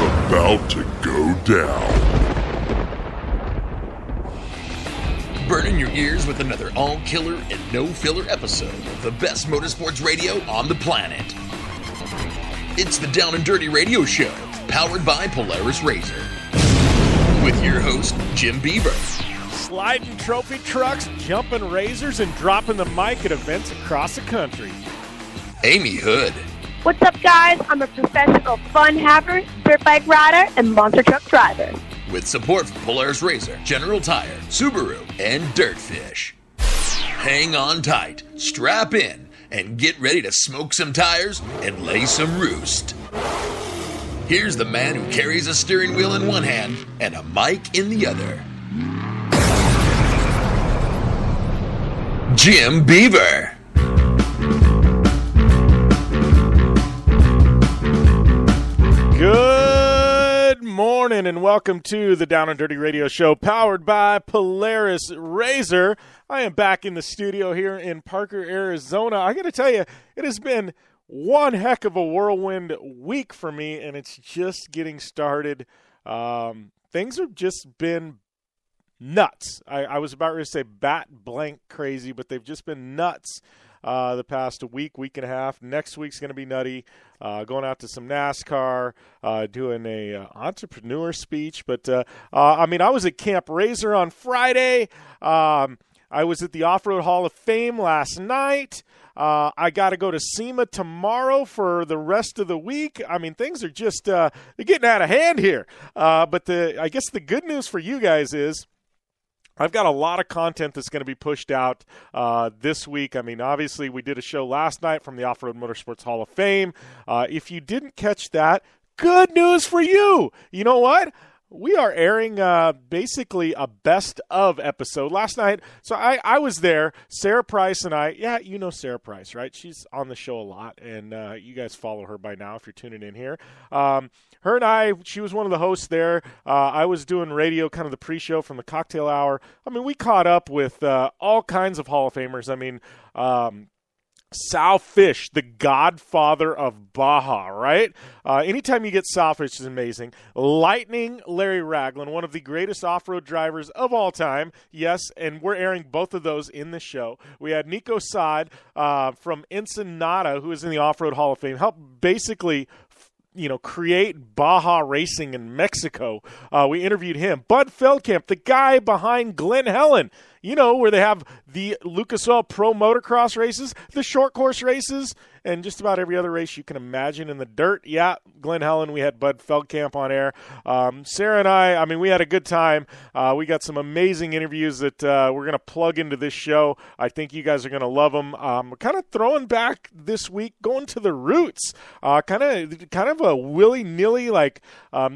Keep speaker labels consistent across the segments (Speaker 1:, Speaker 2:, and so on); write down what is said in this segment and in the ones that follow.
Speaker 1: about to go down.
Speaker 2: Burning your ears with another all-killer and no-filler episode of the best motorsports radio on the planet. It's the Down and Dirty Radio Show, powered by Polaris RZR. With your host, Jim Beaver.
Speaker 3: Sliding trophy trucks, jumping razors, and dropping the mic at events across the country.
Speaker 2: Amy Hood.
Speaker 4: What's up, guys? I'm a professional fun haver, dirt bike rider, and monster truck driver.
Speaker 2: With support from Polaris RZR, General Tire, Subaru, and Dirtfish. Hang on tight, strap in, and get ready to smoke some tires and lay some roost. Here's the man who carries a steering wheel in one hand and a mic in the other. Jim Beaver.
Speaker 3: Good morning and welcome to the Down and Dirty Radio Show, powered by Polaris RZR. I am back in the studio here in Parker, Arizona. I got to tell you, it has been one heck of a whirlwind week for me, and it's just getting started. Things have just been nuts. I was about to say bat blank crazy, but they've just been nuts the past week and a half. Next week's going to be nutty. Going out to some NASCAR, doing a entrepreneur speech. But, I was at Camp RZR on Friday. I was at the Off-Road Hall of Fame last night. I got to go to SEMA tomorrow for the rest of the week. I mean, things are just they're getting out of hand here. But I guess the good news for you guys is I've got a lot of content that's going to be pushed out this week. I mean, obviously, we did a show last night from the Off-Road Motorsports Hall of Fame. If you didn't catch that, good news for you. You know what? We are airing basically a best of episode last night. So I was there. Sara Price and I, yeah, you know Sara Price, right? She's on the show a lot, and you guys follow her by now if you're tuning in here. Her and I, she was one of the hosts there. I was doing radio, kind of the pre-show from the cocktail hour. I mean, we caught up with all kinds of Hall of Famers. I mean, Sal Fish, the godfather of Baja, right? Anytime you get Sal Fish is amazing. Lightning Larry Ragland, one of the greatest off-road drivers of all time. Yes, and we're airing both of those in the show. We had Nico Saad from Ensenada, who is in the Off-Road Hall of Fame, helped basically create Baja racing in Mexico. We interviewed him. Bud Feldkamp, the guy behind Glen Helen, where they have the Lucas Oil Pro Motocross races, the short course races, and just about every other race you can imagine in the dirt. Yeah, Glen Helen, we had Bud Feldkamp on air. Sara and I mean, we had a good time. We got some amazing interviews that we're going to plug into this show. I think you guys are going to love them. We're kind of throwing back this week, going to the roots. Kind of a willy-nilly,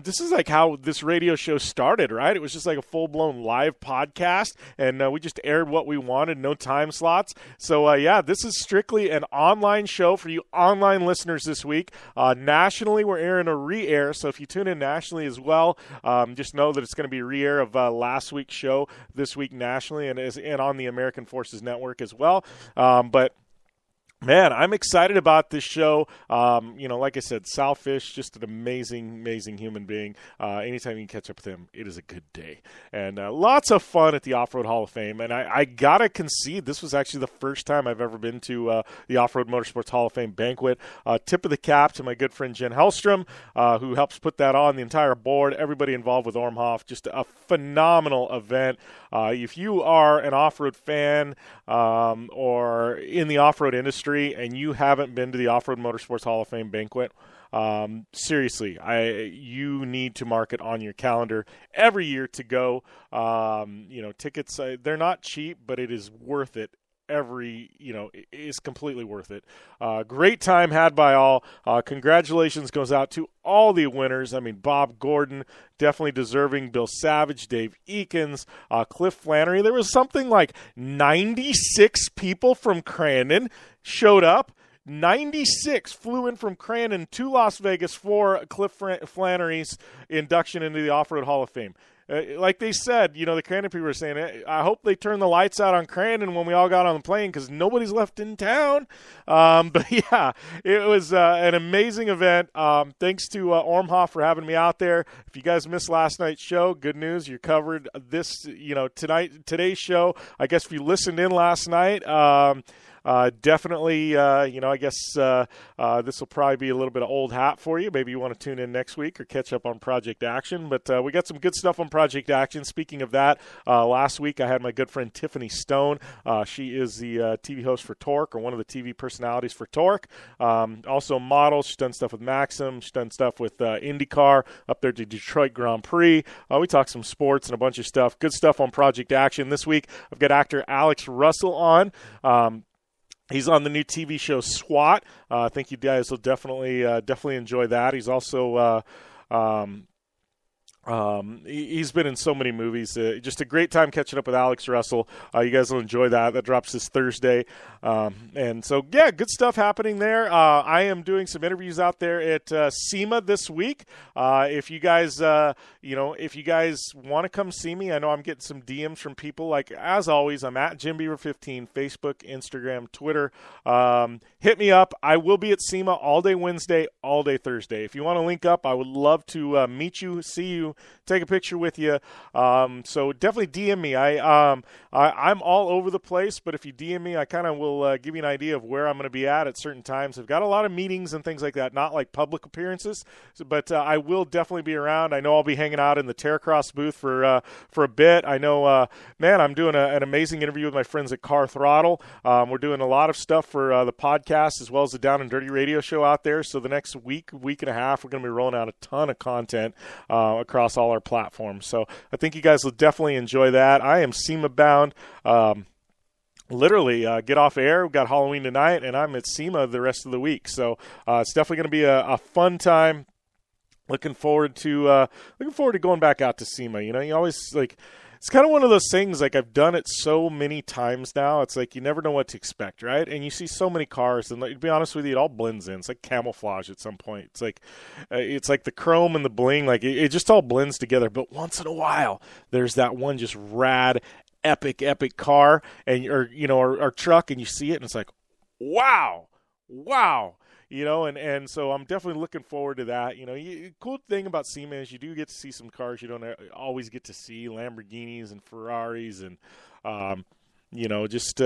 Speaker 3: this is like how this radio show started, right? It was just like a full-blown live podcast, and we just aired what we wanted, no time slots. So, this is strictly an online show for you online listeners this week. Nationally, we're airing a re-air, so if you tune in nationally as well, just know that it's going to be a re-air of last week's show this week nationally and on the American Forces Network as well. But man, I'm excited about this show. Like I said, Sal Fish, just an amazing, amazing human being. Anytime you can catch up with him, it is a good day. And lots of fun at the Off-Road Hall of Fame. And I got to concede, this was actually the first time I've ever been to the Off-Road Motorsports Hall of Fame banquet. Tip of the cap to my good friend Jen Hellstrom, who helps put that on, the entire board, everybody involved with Ormhoff. Just a phenomenal event. If you are an off-road fan or in the off-road industry, and you haven't been to the Off-Road Motorsports Hall of Fame banquet, seriously, you need to mark it on your calendar every year to go. Tickets, they're not cheap, but it is worth it. Is completely worth it. Great time had by all. Congratulations goes out to all the winners. I mean, Bob Gordon, definitely deserving. Bill Savage, Dave Eakins, Cliff Flannery. There was something like 96 people from Crandon showed up. 96 flew in from Crandon to Las Vegas for Cliff Flannery's induction into the Off-Road Hall of Fame. like they said, the Crandon people were saying, I hope they turn the lights out on Crandon when we all got on the plane because nobody's left in town. But yeah, it was an amazing event. Thanks to Ormhoff for having me out there. If you guys missed last night's show, good news, you're covered this, today's show. I guess if you listened in last night, definitely, I guess this will probably be a little bit of old hat for you. Maybe you want to tune in next week or catch up on Project Action. But we got some good stuff on Project Action. Speaking of that, last week I had my good friend Tiffany Stone. She is the TV host for Torque, or one of the TV personalities for Torque. Also model. She's done stuff with Maxim. She's done stuff with IndyCar, up there to Detroit Grand Prix. We talked some sports and a bunch of stuff. Good stuff on Project Action. This week I've got actor Alex Russell on. He's on the new TV show SWAT. I think you guys will definitely enjoy that. He's also he's been in so many movies. Just a great time catching up with Alex Russell. You guys will enjoy that. That drops this Thursday. And so, yeah, good stuff happening there. I am doing some interviews out there at SEMA this week. If you guys, if you guys want to come see me, I know I'm getting some DMs from people. Like, as always, I'm at JimBeaver15, Facebook, Instagram, Twitter. Hit me up. I will be at SEMA all day Wednesday, all day Thursday. If you want to link up, I would love to meet you, see you, take a picture with you. So definitely DM me. I'm all over the place, but if you DM me, I kind of will give you an idea of where I'm going to be at certain times. I've got a lot of meetings and things like that, not like public appearances, but I will definitely be around. I know I'll be hanging out in the Terracross booth for a bit. I know, I'm doing an amazing interview with my friends at Car Throttle. We're doing a lot of stuff for the podcast as well as the Down and Dirty radio show out there. So the next week and a half, we're going to be rolling out a ton of content across all our platforms. So I think you guys will definitely enjoy that. I am SEMA bound. Literally get off air. We've got Halloween tonight, and I'm at SEMA the rest of the week. So it's definitely going to be a fun time. Looking forward to going back out to SEMA. You always it's kind of one of those things, like, I've done it so many times now. It's like you never know what to expect, right? And you see so many cars, and to be honest with you, it all blends in. It's like camouflage at some point. It's like the chrome and the bling, like it just all blends together. But once in a while, there's that one just rad, epic car or truck, and you see it, and it's like, wow. And so I'm definitely looking forward to that. Cool thing about SEMA is you do get to see some cars you don't always get to see, Lamborghinis and Ferraris and, just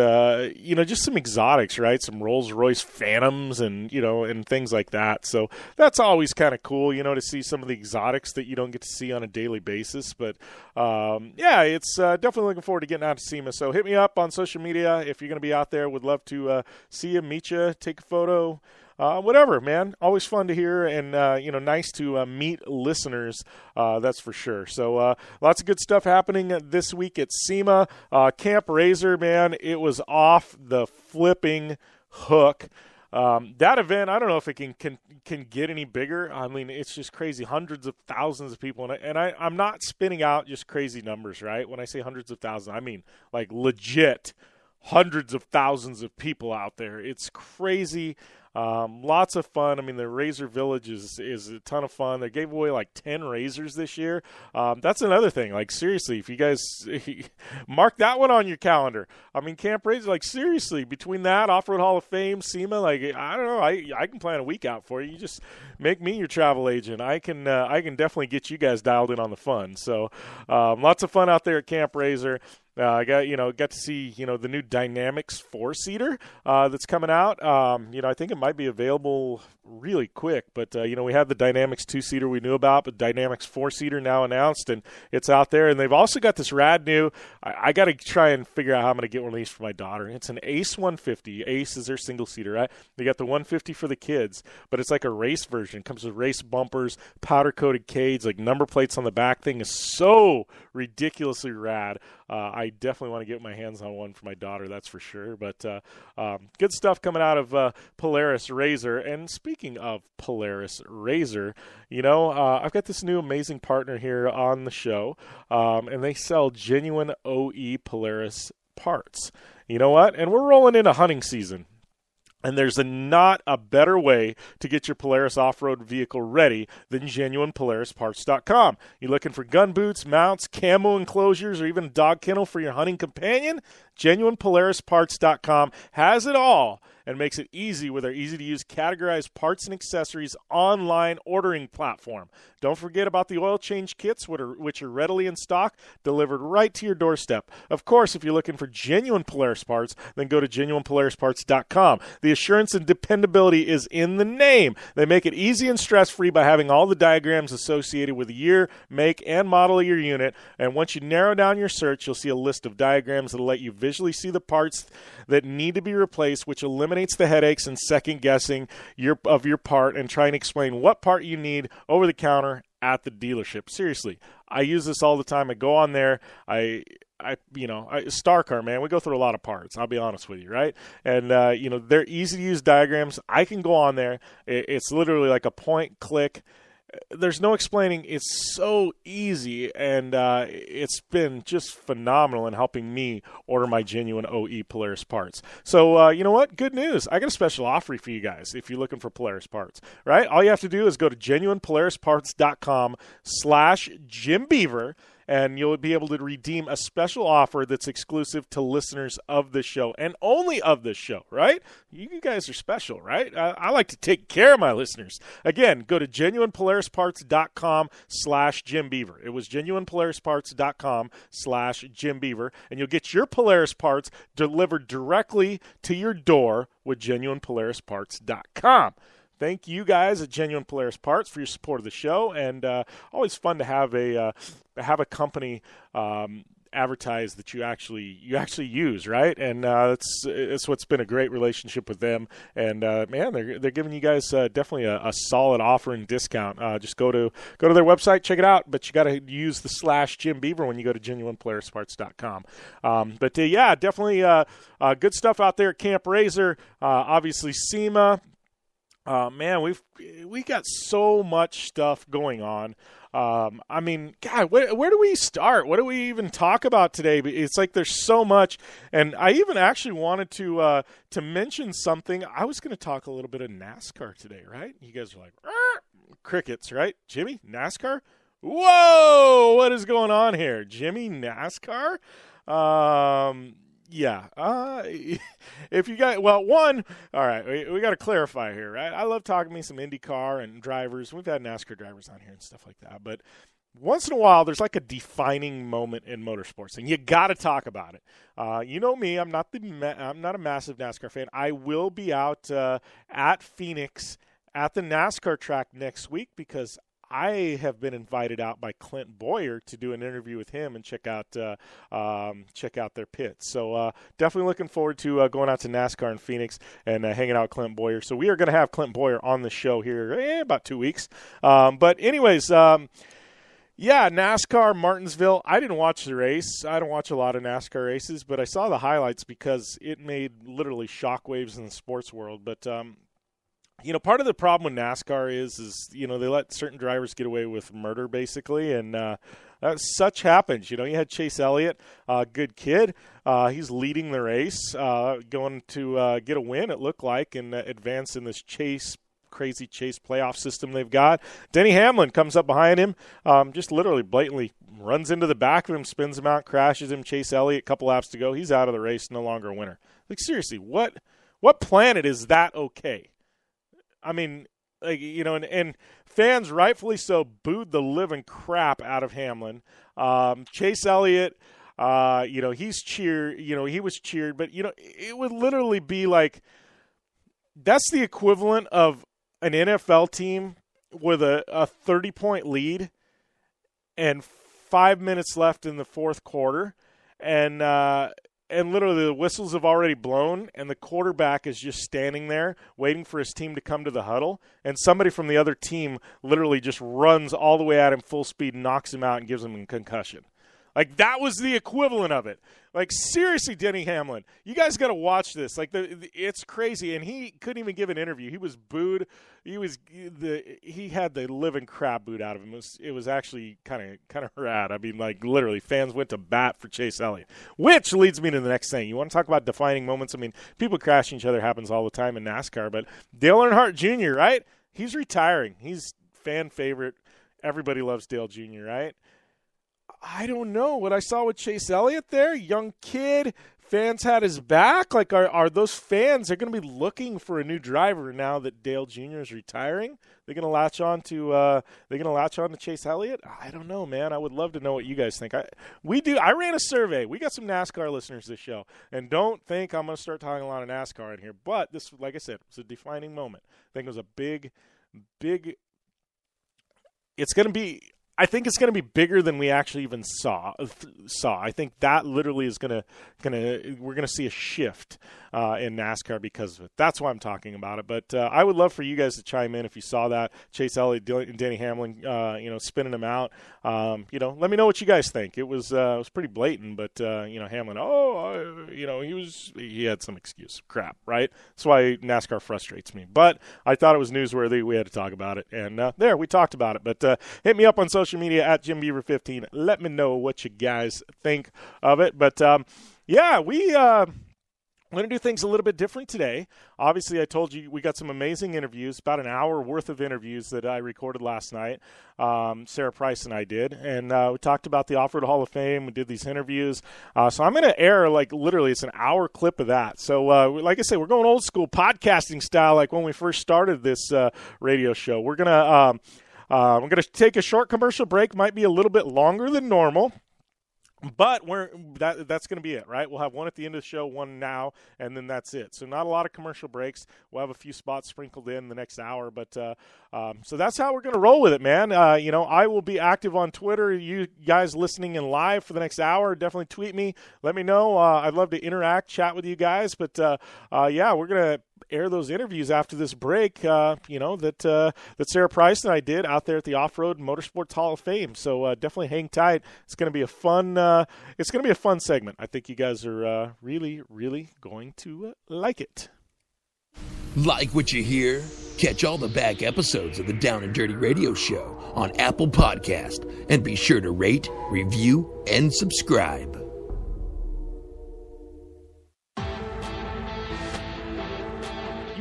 Speaker 3: some exotics, right? Some Rolls-Royce Phantoms and things like that. So that's always kind of cool, to see some of the exotics that you don't get to see on a daily basis. But, it's definitely looking forward to getting out to SEMA. So hit me up on social media if you're going to be out there. Would love to see you, meet you, take a photo. Whatever, man. Always fun to hear and, nice to meet listeners, that's for sure. So lots of good stuff happening this week at SEMA. Camp Razor, man, it was off the flipping hook. That event, I don't know if it can get any bigger. I mean, it's just crazy. Hundreds of thousands of people. And I'm not spinning out just crazy numbers, right? When I say hundreds of thousands, I mean like legit hundreds of thousands of people out there. It's crazy. Lots of fun. I mean, the Razor Village is a ton of fun. They gave away like 10 razors this year. That's another thing. Like, seriously, if you guys mark that one on your calendar. I mean, Camp Razor, like, seriously, between that, Off-Road Hall of Fame, SEMA, like, I don't know, I can plan a week out for you. You just make me your travel agent. I can definitely get you guys dialed in on the fun. So, lots of fun out there at Camp Razor. I got to see, the new Dynamics 4-seater that's coming out. I think it might be available really quick, but, we had the Dynamics 2-seater we knew about, but Dynamics 4-seater now announced, and it's out there. And they've also got this rad new, I got to try and figure out how I'm going to get one of these for my daughter. It's an Ace 150. Ace is their single-seater, right? They got the 150 for the kids, but it's like a race version. It comes with race bumpers, powder-coated cage, like number plates on the back. Thing is so ridiculously rad. I definitely want to get my hands on one for my daughter, that's for sure. But good stuff coming out of Polaris Razor. And speaking of Polaris Razor, I've got this new amazing partner here on the show, and they sell genuine OE Polaris parts. You know what? And we're rolling into hunting season. And there's not a better way to get your Polaris off-road vehicle ready than GenuinePolarisParts.com. You're looking for gun boots, mounts, camo enclosures, or even a dog kennel for your hunting companion? GenuinePolarisParts.com has it all and makes it easy with our easy-to-use categorized parts and accessories online ordering platform. Don't forget about the oil change kits, which are readily in stock, delivered right to your doorstep. Of course, if you're looking for genuine Polaris parts, then go to GenuinePolarisParts.com. The assurance and dependability is in the name. They make it easy and stress-free by having all the diagrams associated with the year, make, and model of your unit. And once you narrow down your search, you'll see a list of diagrams that will let you visually see the parts that need to be replaced, which eliminates the headaches and second-guessing of your part and trying to explain what part you need over the counter at the dealership. Seriously, I use this all the time. I go on there. Star Car, man, we go through a lot of parts. I'll be honest with you, right? And, they're easy to use diagrams. I can go on there. It's literally like a point click. There's no explaining. It's so easy, and it's been just phenomenal in helping me order my genuine OE Polaris parts. So, you know what? Good news. I got a special offer for you guys if you're looking for Polaris parts, right? All you have to do is go to GenuinePolarisParts.com/JimBeaver, and you'll be able to redeem a special offer that's exclusive to listeners of this show and only of this show, right? You guys are special, right? I like to take care of my listeners. Again, go to GenuinePolarisParts.com/JimBeaver. It was GenuinePolarisParts.com/JimBeaver, and you'll get your Polaris parts delivered directly to your door with GenuinePolarisParts.com. Thank you guys at Genuine Polaris Parts for your support of the show, and always fun to have a company advertise that you actually use, right? And it's what's been a great relationship with them. And man, they're giving you guys definitely a solid offer and discount. Just go to their website, check it out. But you got to use the /JimBeaver when you go to GenuinePolarisParts.com. But yeah, definitely good stuff out there at Camp Razor. Obviously, SEMA. Man, we got so much stuff going on. I mean, God, where do we start? What do we even talk about today? It's like there's so much, and I even actually wanted to mention something. I was going to talk a little bit of NASCAR today, right? You guys are like, crickets, right? Jimmy, NASCAR? Whoa, what is going on here? Jimmy, NASCAR? Yeah. If you got, well, one, all right, we got to clarify here, right? I love talking to me some IndyCar and drivers. We've had NASCAR drivers on here and stuff like that. But once in a while, there's like a defining moment in motorsports, and you got to talk about it. You know me, I'm not a massive NASCAR fan. I will be out at Phoenix at the NASCAR track next week because I have been invited out by Clint Boyer to do an interview with him and check out their pits. So definitely looking forward to going out to NASCAR in Phoenix and hanging out with Clint Boyer. So we are going to have Clint Boyer on the show here in about 2 weeks. But anyways, yeah, NASCAR Martinsville. I didn't watch the race. I don't watch a lot of NASCAR races, but I saw the highlights because it made literally shockwaves in the sports world. But part of the problem with NASCAR is they let certain drivers get away with murder, basically, and such happens. You had Chase Elliott, good kid. He's leading the race, going to get a win, it looked like, and advance in this crazy chase playoff system they've got. Denny Hamlin comes up behind him, just literally blatantly runs into the back of him, spins him out, crashes him. Chase Elliott, couple laps to go. He's out of the race, no longer a winner. Like, seriously, what planet is that okay? I mean, and fans rightfully so booed the living crap out of Hamlin. Chase Elliott, he's cheered. He was cheered, but it would literally be like that's the equivalent of an NFL team with a 30-point lead and 5 minutes left in the fourth quarter, and literally the whistles have already blown, and the quarterback is just standing there waiting for his team to come to the huddle, and somebody from the other team literally just runs all the way at him full speed, knocks him out, and gives him a concussion. Like, that was the equivalent of it. Like, seriously, Denny Hamlin, you guys got to watch this. Like, it's crazy, and he couldn't even give an interview. He was booed. He had the living crap booed out of him. It was actually kind of rad. I mean, like, literally, fans went to bat for Chase Elliott, which leads me to the next thing. You want to talk about defining moments? I mean, people crashing each other happens all the time in NASCAR, but Dale Earnhardt Jr., right? He's retiring. He's fan favorite. Everybody loves Dale Jr., right? I don't know what I saw with Chase Elliott there. Young kid, fans had his back. Like, are those fans? They're going to be looking for a new driver now that Dale Jr. is retiring. They're going to latch on to Chase Elliott. I don't know, man. I would love to know what you guys think. I ran a survey. We got some NASCAR listeners this show, and don't think I'm going to start talking a lot of NASCAR in here. But this, like I said, was a defining moment. I think it was a big. I think it's going to be bigger than we actually even saw. I think that literally is we're going to see a shift in NASCAR because of it. That's why I'm talking about it. But I would love for you guys to chime in if you saw that. Chase Elliott and Denny Hamlin, spinning him out. Let me know what you guys think. It was pretty blatant, but Hamlin, he had some excuse. Crap, right? That's why NASCAR frustrates me. But I thought it was newsworthy. We had to talk about it, and we talked about it. But hit me up on social media at JimBeaver15. Let me know what you guys think of it. But I'm going to do things a little bit different today. Obviously, I told you we got some amazing interviews, about an hour worth of interviews that I recorded last night. Sara Price and I did. And we talked about the Off-Road Hall of Fame. We did these interviews. So I'm going to air, like, literally, it's an hour clip of that. So, like I said, we're going old school podcasting style, like when we first started this radio show. We're going to take a short commercial break. Might be a little bit longer than normal. But that's going to be it, right? We'll have one at the end of the show, one now, and then that's it. So not a lot of commercial breaks. We'll have a few spots sprinkled in the next hour. But so that's how we're going to roll with it, man. I will be active on Twitter. You guys listening in live for the next hour, definitely tweet me. Let me know. I'd love to interact, chat with you guys. But, we're going to air those interviews after this break, that Sara Price and I did out there at the Off-Road Motorsports Hall of Fame. So definitely hang tight. It's going to be a fun segment. I think you guys are really, really going to like it.
Speaker 2: Like what you hear? Catch all the back episodes of the Down and Dirty Radio Show on Apple Podcast, and be sure to rate, review, and subscribe.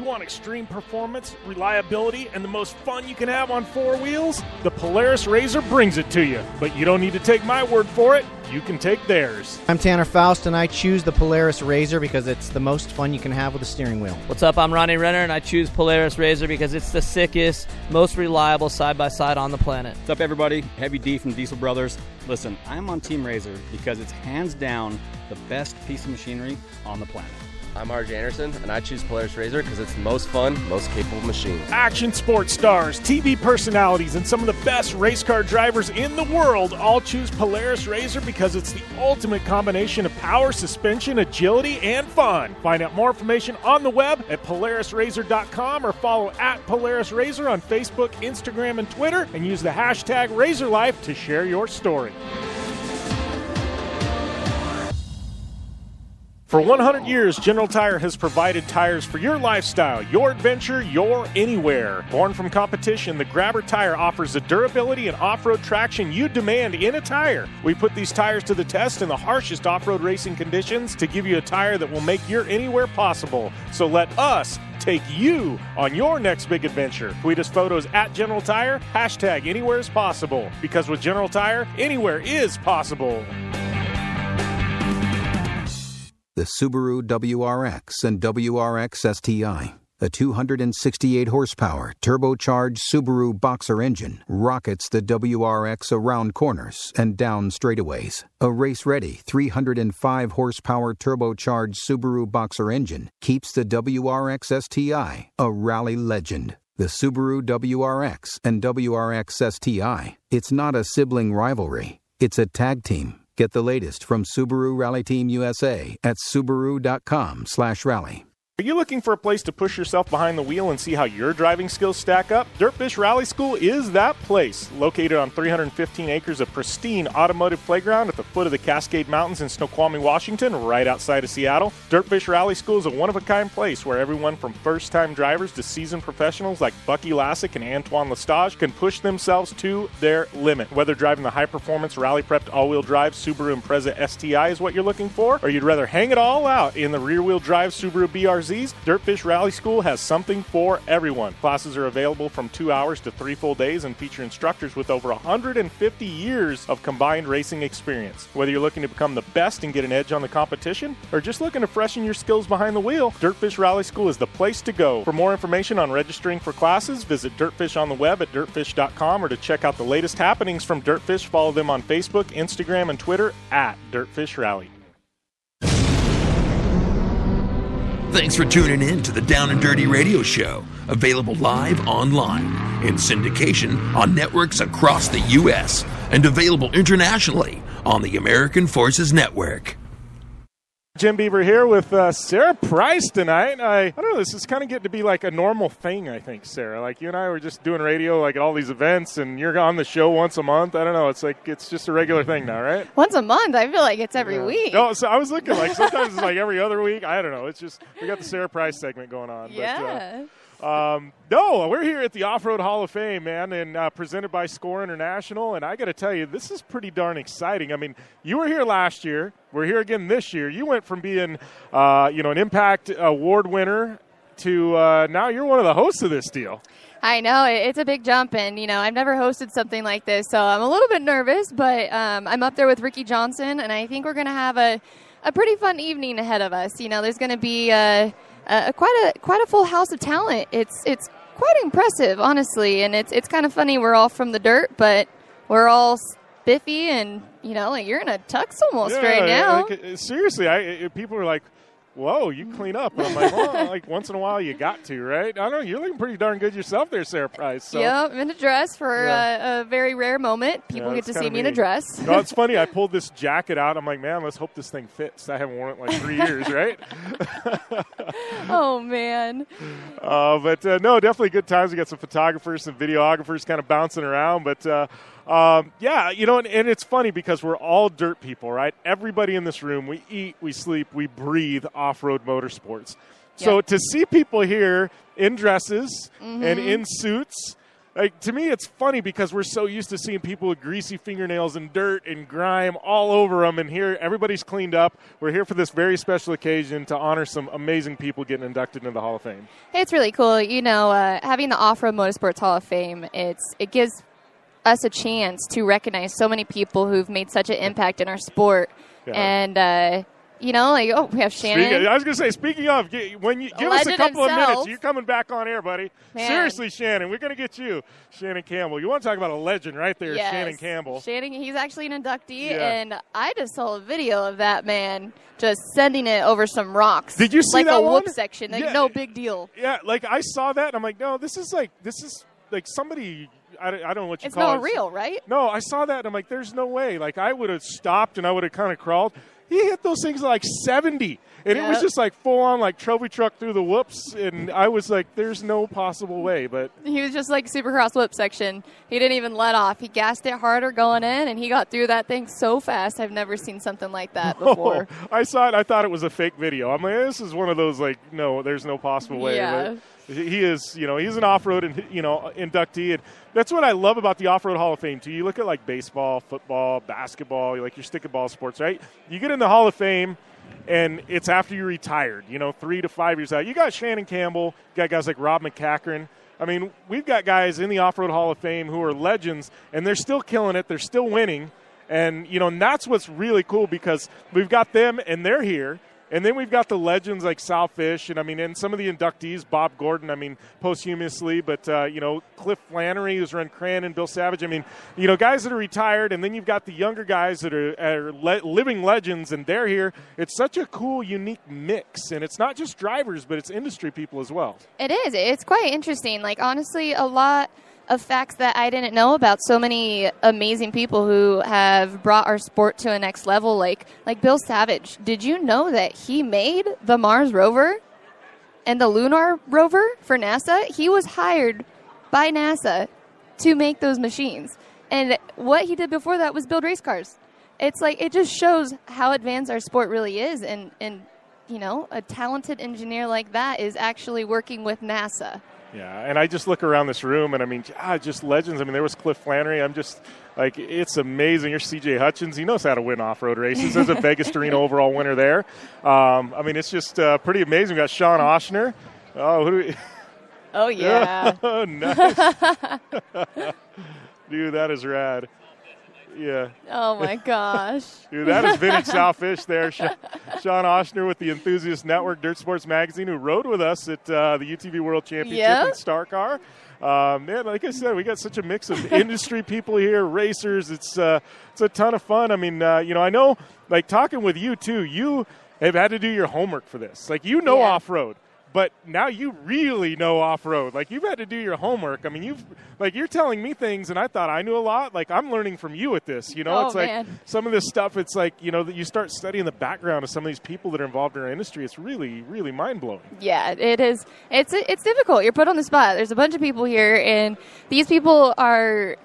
Speaker 3: Want extreme performance, reliability, and the most fun you can have on four wheels? The Polaris RZR brings it to you. But you don't need to take my word for it. You can take theirs.
Speaker 5: I'm Tanner Faust, and I choose the Polaris RZR because it's the most fun you can have with a steering wheel.
Speaker 6: What's up? I'm Ronnie Renner, and I choose Polaris RZR because it's the sickest, most reliable side-by-side on the planet.
Speaker 7: What's up, everybody? Heavy D from Diesel Brothers. Listen, I'm on Team RZR because it's hands down the best piece of machinery on the planet.
Speaker 8: I'm RJ Anderson, and I choose Polaris RZR because it's the most fun, most capable machine.
Speaker 3: Action sports stars, TV personalities, and some of the best race car drivers in the world all choose Polaris RZR because it's the ultimate combination of power, suspension, agility, and fun. Find out more information on the web at PolarisRZR.com or follow at Polaris RZR on Facebook, Instagram, and Twitter, and use the hashtag RazorLife to share your story. For 100 years, General Tire has provided tires for your lifestyle, your adventure, your anywhere. Born from competition, the Grabber tire offers the durability and off-road traction you demand in a tire. We put these tires to the test in the harshest off-road racing conditions to give you a tire that will make your anywhere possible. So let us take you on your next big adventure. Tweet us photos at General Tire, hashtag anywhere is possible. Because with General Tire, anywhere is possible.
Speaker 9: The Subaru WRX and WRX STI, a 268-horsepower turbocharged Subaru Boxer engine, rockets the WRX around corners and down straightaways. A race-ready 305-horsepower turbocharged Subaru Boxer engine keeps the WRX STI a rally legend. The Subaru WRX and WRX STI, it's not a sibling rivalry, it's a tag team. Get the latest from Subaru Rally Team USA at Subaru.com/rally.
Speaker 3: Are you looking for a place to push yourself behind the wheel and see how your driving skills stack up? Dirtfish Rally School is that place. Located on 315 acres of pristine automotive playground at the foot of the Cascade Mountains in Snoqualmie, Washington, right outside of Seattle. Dirtfish Rally School is a one-of-a-kind place where everyone from first-time drivers to seasoned professionals like Bucky Lassick and Antoine Lestage can push themselves to their limit. Whether driving the high-performance, rally-prepped all-wheel drive Subaru Impreza STI is what you're looking for, or you'd rather hang it all out in the rear-wheel drive Subaru BRZ, Dirtfish Rally School has something for everyone. Classes are available from 2 hours to 3 full days and feature instructors with over 150 years of combined racing experience. Whether you're looking to become the best and get an edge on the competition, or just looking to freshen your skills behind the wheel, Dirtfish Rally School is the place to go. For more information on registering for classes, visit Dirtfish on the web at dirtfish.com, or to check out the latest happenings from Dirtfish, follow them on Facebook, Instagram, and Twitter at Dirtfish Rally.
Speaker 2: Thanks for tuning in to the Down and Dirty Radio Show, available live online, in syndication on networks across the U.S., and available internationally on the American Forces Network.
Speaker 3: Jim Beaver here with Sara Price tonight. I don't know, this is kind of getting to be like a normal thing, I think, Sara. Like, you and I were just doing radio like at all these events, and you're on the show once a month. I don't know, it's like it's just a regular thing now, right?
Speaker 10: Once a month? I feel like it's every week.
Speaker 3: No, so I was looking like sometimes it's like every other week. I don't know. It's just we got the Sara Price segment going on.
Speaker 10: Yeah.
Speaker 3: No, we're here at the Off-Road Hall of Fame, man, and presented by Score International. And I got to tell you, this is pretty darn exciting. I mean, you were here last year. We're here again this year. You went from being, an Impact Award winner to now you're one of the hosts of this deal.
Speaker 10: I know. It's a big jump, and, I've never hosted something like this, so I'm a little bit nervous, but I'm up there with Ricky Johnson, and I think we're going to have a pretty fun evening ahead of us. There's going to be quite a full house of talent. It's quite impressive, honestly, and it's kind of funny. We're all from the dirt, but we're all spiffy, and like you're in a tux almost right now.
Speaker 3: Seriously, people are like, "Whoa, you clean up." And I'm like, well, like once in a while you got to, right? I don't know. You're looking pretty darn good yourself there, Sara Price. So.
Speaker 10: Yeah, I'm in a dress for a very rare moment. People get to see me in a dress.
Speaker 3: No, it's funny. I pulled this jacket out. I'm like, man, let's hope this thing fits. I haven't worn it in like 3 years, right?
Speaker 10: Oh, man.
Speaker 3: But no, definitely good times. We got some photographers, some videographers kind of bouncing around. But, and it's funny because we're all dirt people, right? Everybody in this room, we eat, we sleep, we breathe off-road motorsports. So to see people here in dresses and in suits, like, to me it's funny because we're so used to seeing people with greasy fingernails and dirt and grime all over them, and here everybody's cleaned up. We're here for this very special occasion to honor some amazing people getting inducted into the Hall of Fame.
Speaker 10: It's really cool. Having the Off-Road Motorsports Hall of Fame, it gives us a chance to recognize so many people who've made such an impact in our sport. Yeah. And we have Shannon.
Speaker 3: I was going to say, speaking of, when you give us a couple of minutes, you're coming back on air, buddy.
Speaker 10: Man.
Speaker 3: Seriously, Shannon, we're going to get you, Shannon Campbell. You want to talk about a legend right there,
Speaker 10: yes.
Speaker 3: Shannon Campbell.
Speaker 10: Shannon, he's actually an inductee, and I just saw a video of that man just sending it over some rocks.
Speaker 3: Did you see
Speaker 10: like
Speaker 3: that
Speaker 10: a
Speaker 3: one?
Speaker 10: whoop section. Like, no big deal.
Speaker 3: Yeah, like I saw that, and I'm like, no, this is like somebody. I don't know what you call it.
Speaker 10: It's not real, right?
Speaker 3: No, I saw that, and I'm like, there's no way. Like, I would have stopped, and I would have kind of crawled. He hit those things like 70, and it was just like full-on like trophy truck through the whoops, and I was like, there's no possible way. But
Speaker 10: he was just like Supercross whoop section. He didn't even let off. He gassed it harder going in, and he got through that thing so fast. I've never seen something like that before.
Speaker 3: I saw it. I thought it was a fake video. I'm like, this is one of those like, no, there's no possible way.
Speaker 10: Yeah.
Speaker 3: But he is, he's an off-road inductee, and that's what I love about the Off-Road Hall of Fame, too. You look at, like, baseball, football, basketball, you like your stick and ball sports, right? You get in the Hall of Fame, and it's after you're retired, 3 to 5 years out. You got Shannon Campbell, you got guys like Rob McCachran. I mean, we've got guys in the Off-Road Hall of Fame who are legends, and they're still killing it. They're still winning. And, and that's what's really cool because we've got them, and they're here. And then we've got the legends like Sal Fish, and some of the inductees, Bob Gordon, posthumously, but, Cliff Flannery, who's run Cranon, Bill Savage. Guys that are retired, and then you've got the younger guys that are living legends, and they're here. It's such a cool, unique mix, and it's not just drivers, but it's industry people as well.
Speaker 10: It is. It's quite interesting. Like, honestly, a lot of facts that I didn't know about. So many amazing people who have brought our sport to a next level, like Bill Savage. Did you know that he made the Mars rover? and the lunar rover for NASA, he was hired by NASA to make those machines. And what he did before that was build race cars. It's like, it just shows how advanced our sport really is. And you know, a talented engineer like that is actually working with NASA.
Speaker 3: Yeah, and I just look around this room, and I mean, just legends. I mean, there was Cliff Flannery. I'm just like, it's amazing. Here's C.J. Hutchins. He knows how to win off-road races. There's a Vegas Arena overall winner there. I mean, it's just pretty amazing. We got Sean Oshner. Oh, who do we?
Speaker 10: Oh, yeah.
Speaker 3: Oh, nice. Dude, that is rad. Yeah.
Speaker 10: Oh, my gosh.
Speaker 3: Dude, that is vintage Southfish there. Sean Oshner with the Enthusiast Network, Dirt Sports Magazine, who rode with us at the UTV World Championship in Star Car. Man, like I said, we got such a mix of industry people here, racers. It's a ton of fun. I mean, you know, I know, like, talking with you, too, you have had to do your homework for this. Like, you know off-road. But now you really know off-road. Like, you've had to do your homework. I mean, you're telling me things, and I thought I knew a lot. Like, I'm learning from you at this. You know, it's like some of this stuff, it's like, you know, that you start studying the background of some of these people that are involved in our industry. It's really, really mind-blowing. Yeah,
Speaker 10: it is. It's difficult. You're put on the spot. There's a bunch of people here, and these people are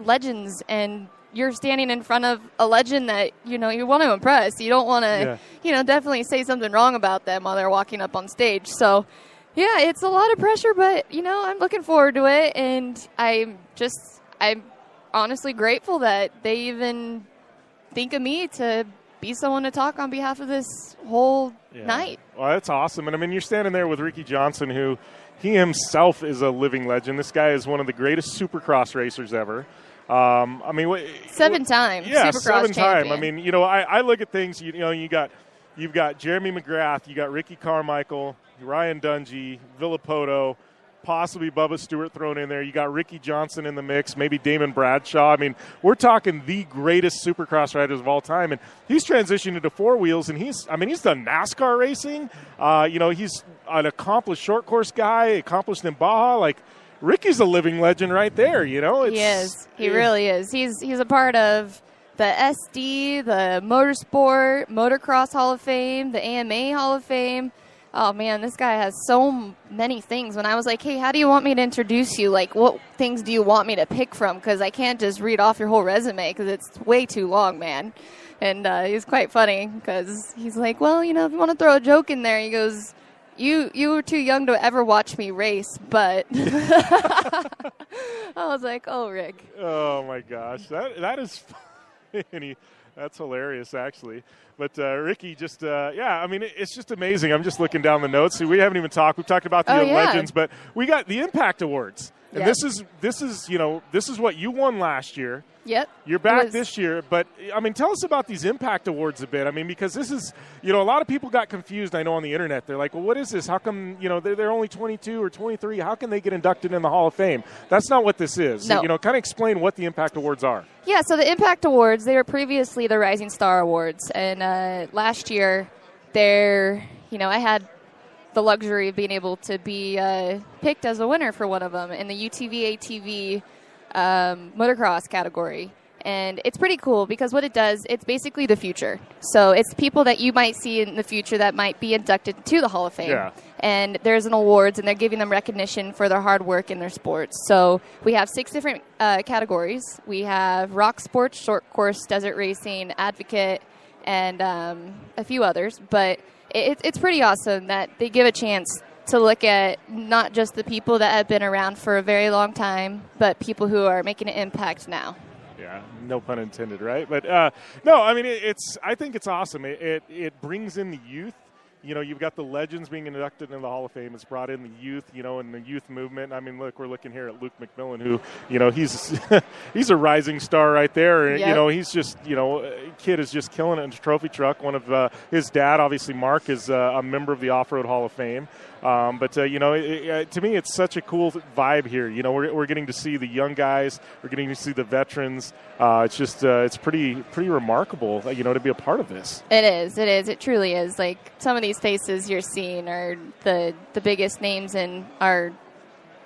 Speaker 10: legends, and you're standing in front of a legend that, you know, you want to impress. You don't want to, you know, definitely say something wrong about them while they're walking up on stage. So, yeah, it's a lot of pressure, but, you know, I'm looking forward to it. And I'm honestly grateful that they even think of me to be someone to talk on behalf of this whole night.
Speaker 3: Well, that's awesome. And, I mean, you're standing there with Ricky Johnson, who he himself is a living legend. This guy is one of the greatest supercross racers ever. I mean,
Speaker 10: 7-time Supercross champion.
Speaker 3: I mean, you know, I look at things. You know, you've got Jeremy McGrath, you got Ricky Carmichael, Ryan Dungey, Villapoto, possibly Bubba Stewart thrown in there. You got Ricky Johnson in the mix, maybe Damon Bradshaw. I mean, we're talking the greatest Supercross riders of all time, and he's transitioned into four wheels, and he's done NASCAR racing. You know, he's an accomplished short course guy, accomplished in Baja, like. Ricky's a living legend right there, you know.
Speaker 10: He is. He really is. He's a part of the SD, the Motorsport, Motocross Hall of Fame, the AMA Hall of Fame. Oh, man, this guy has so many things. When I was like, hey, how do you want me to introduce you? Like, what things do you want me to pick from? Because I can't just read off your whole resume because it's way too long, man. And he's quite funny because he's like, well, you know, if you want to throw a joke in there, he goes, You were too young to ever watch me race, but I was like, oh, Rick.
Speaker 3: Oh, my gosh. That is funny. That's hilarious, actually. But Ricky just, I mean, it's just amazing. I'm just looking down the notes. See, we haven't even talked. We've talked about the legends, but we got the Impact Awards. And this is, you know, this is what you won last year.
Speaker 10: Yep.
Speaker 3: You're back this year, but, I mean, tell us about these Impact Awards a bit. I mean, because this is, you know, a lot of people got confused, I know, on the Internet. They're like, well, what is this? How come, you know, they're only 22 or 23? How can they get inducted in the Hall of Fame? That's not what this is.
Speaker 10: No.
Speaker 3: You know, kind of explain what the Impact Awards are.
Speaker 10: Yeah, so the Impact Awards, they were previously the Rising Star Awards. And last year, I had the luxury of being able to be picked as a winner for one of them in the UTV ATV motocross category. And it's pretty cool because what it does, it's basically the future. So it's people that you might see in the future that might be inducted to the Hall of Fame.
Speaker 3: Yeah.
Speaker 10: And there's an awards, and they're giving them recognition for their hard work in their sports. So we have 6 different categories. We have rock sports, short course, desert racing, advocate, and a few others. But it's pretty awesome that they give a chance to look at not just the people that have been around for a very long time, but people who are making an impact now.
Speaker 3: Yeah, no pun intended, right? But no, I mean, I think it's awesome. It brings in the youth. You know, you've got the legends being inducted into the Hall of Fame. It's brought in the youth, you know, and the youth movement. I mean, look, we're looking here at Luke McMillan, who, you know, he's a rising star right there. Yep. You know, he's just, you know, kid is just killing it in a trophy truck. One of his dad, obviously, Mark, is a member of the Off-Road Hall of Fame. But you know, to me, it's such a cool vibe here. You know, we're getting to see the young guys. We're getting to see the veterans. It's just it's pretty remarkable, you know, to be a part of this.
Speaker 10: It is. It truly is. Like, some of these faces you're seeing are the biggest names in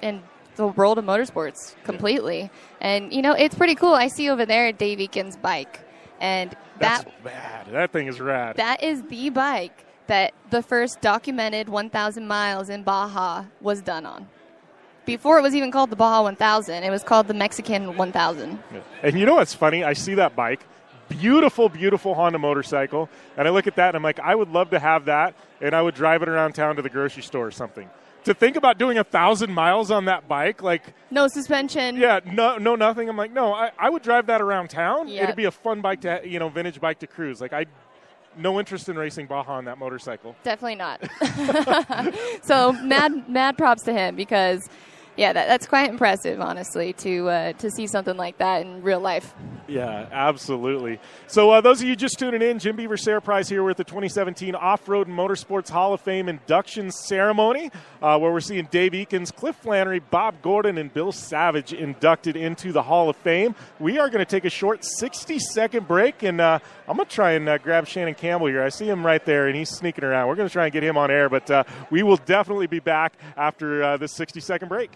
Speaker 10: the world of motorsports completely. Yeah. And you know, it's pretty cool. I see over there Dave Eakin's bike, and
Speaker 3: that's rad. That thing is rad.
Speaker 10: That is the bike that the first documented 1,000 miles in Baja was done on. Before it was even called the Baja 1000, it was called the Mexican 1000.
Speaker 3: And you know what's funny? I see that bike. Beautiful, beautiful Honda motorcycle. And I look at that and I'm like, I would love to have that, and I would drive it around town to the grocery store or something. To think about doing 1,000 miles on that bike, like...
Speaker 10: No suspension.
Speaker 3: Yeah, no, nothing. I'm like, no, I would drive that around town.
Speaker 10: Yep.
Speaker 3: It'd be a fun bike to, vintage bike to cruise. Like, no interest in racing Baja on that motorcycle.
Speaker 10: Definitely not. So mad props to him because, yeah, that's quite impressive, honestly, to see something like that in real life.
Speaker 3: Yeah, absolutely. So those of you just tuning in, Jim Beaver, Sara Price here with the 2017 Off-Road Motorsports Hall of Fame induction ceremony, where we're seeing Dave Eakins, Cliff Flannery, Bob Gordon, and Bill Savage inducted into the Hall of Fame. We are going to take a short 60-second break, and I'm going to try and grab Shannon Campbell here. I see him right there, and he's sneaking around. We're going to try and get him on air, but we will definitely be back after this 60-second break.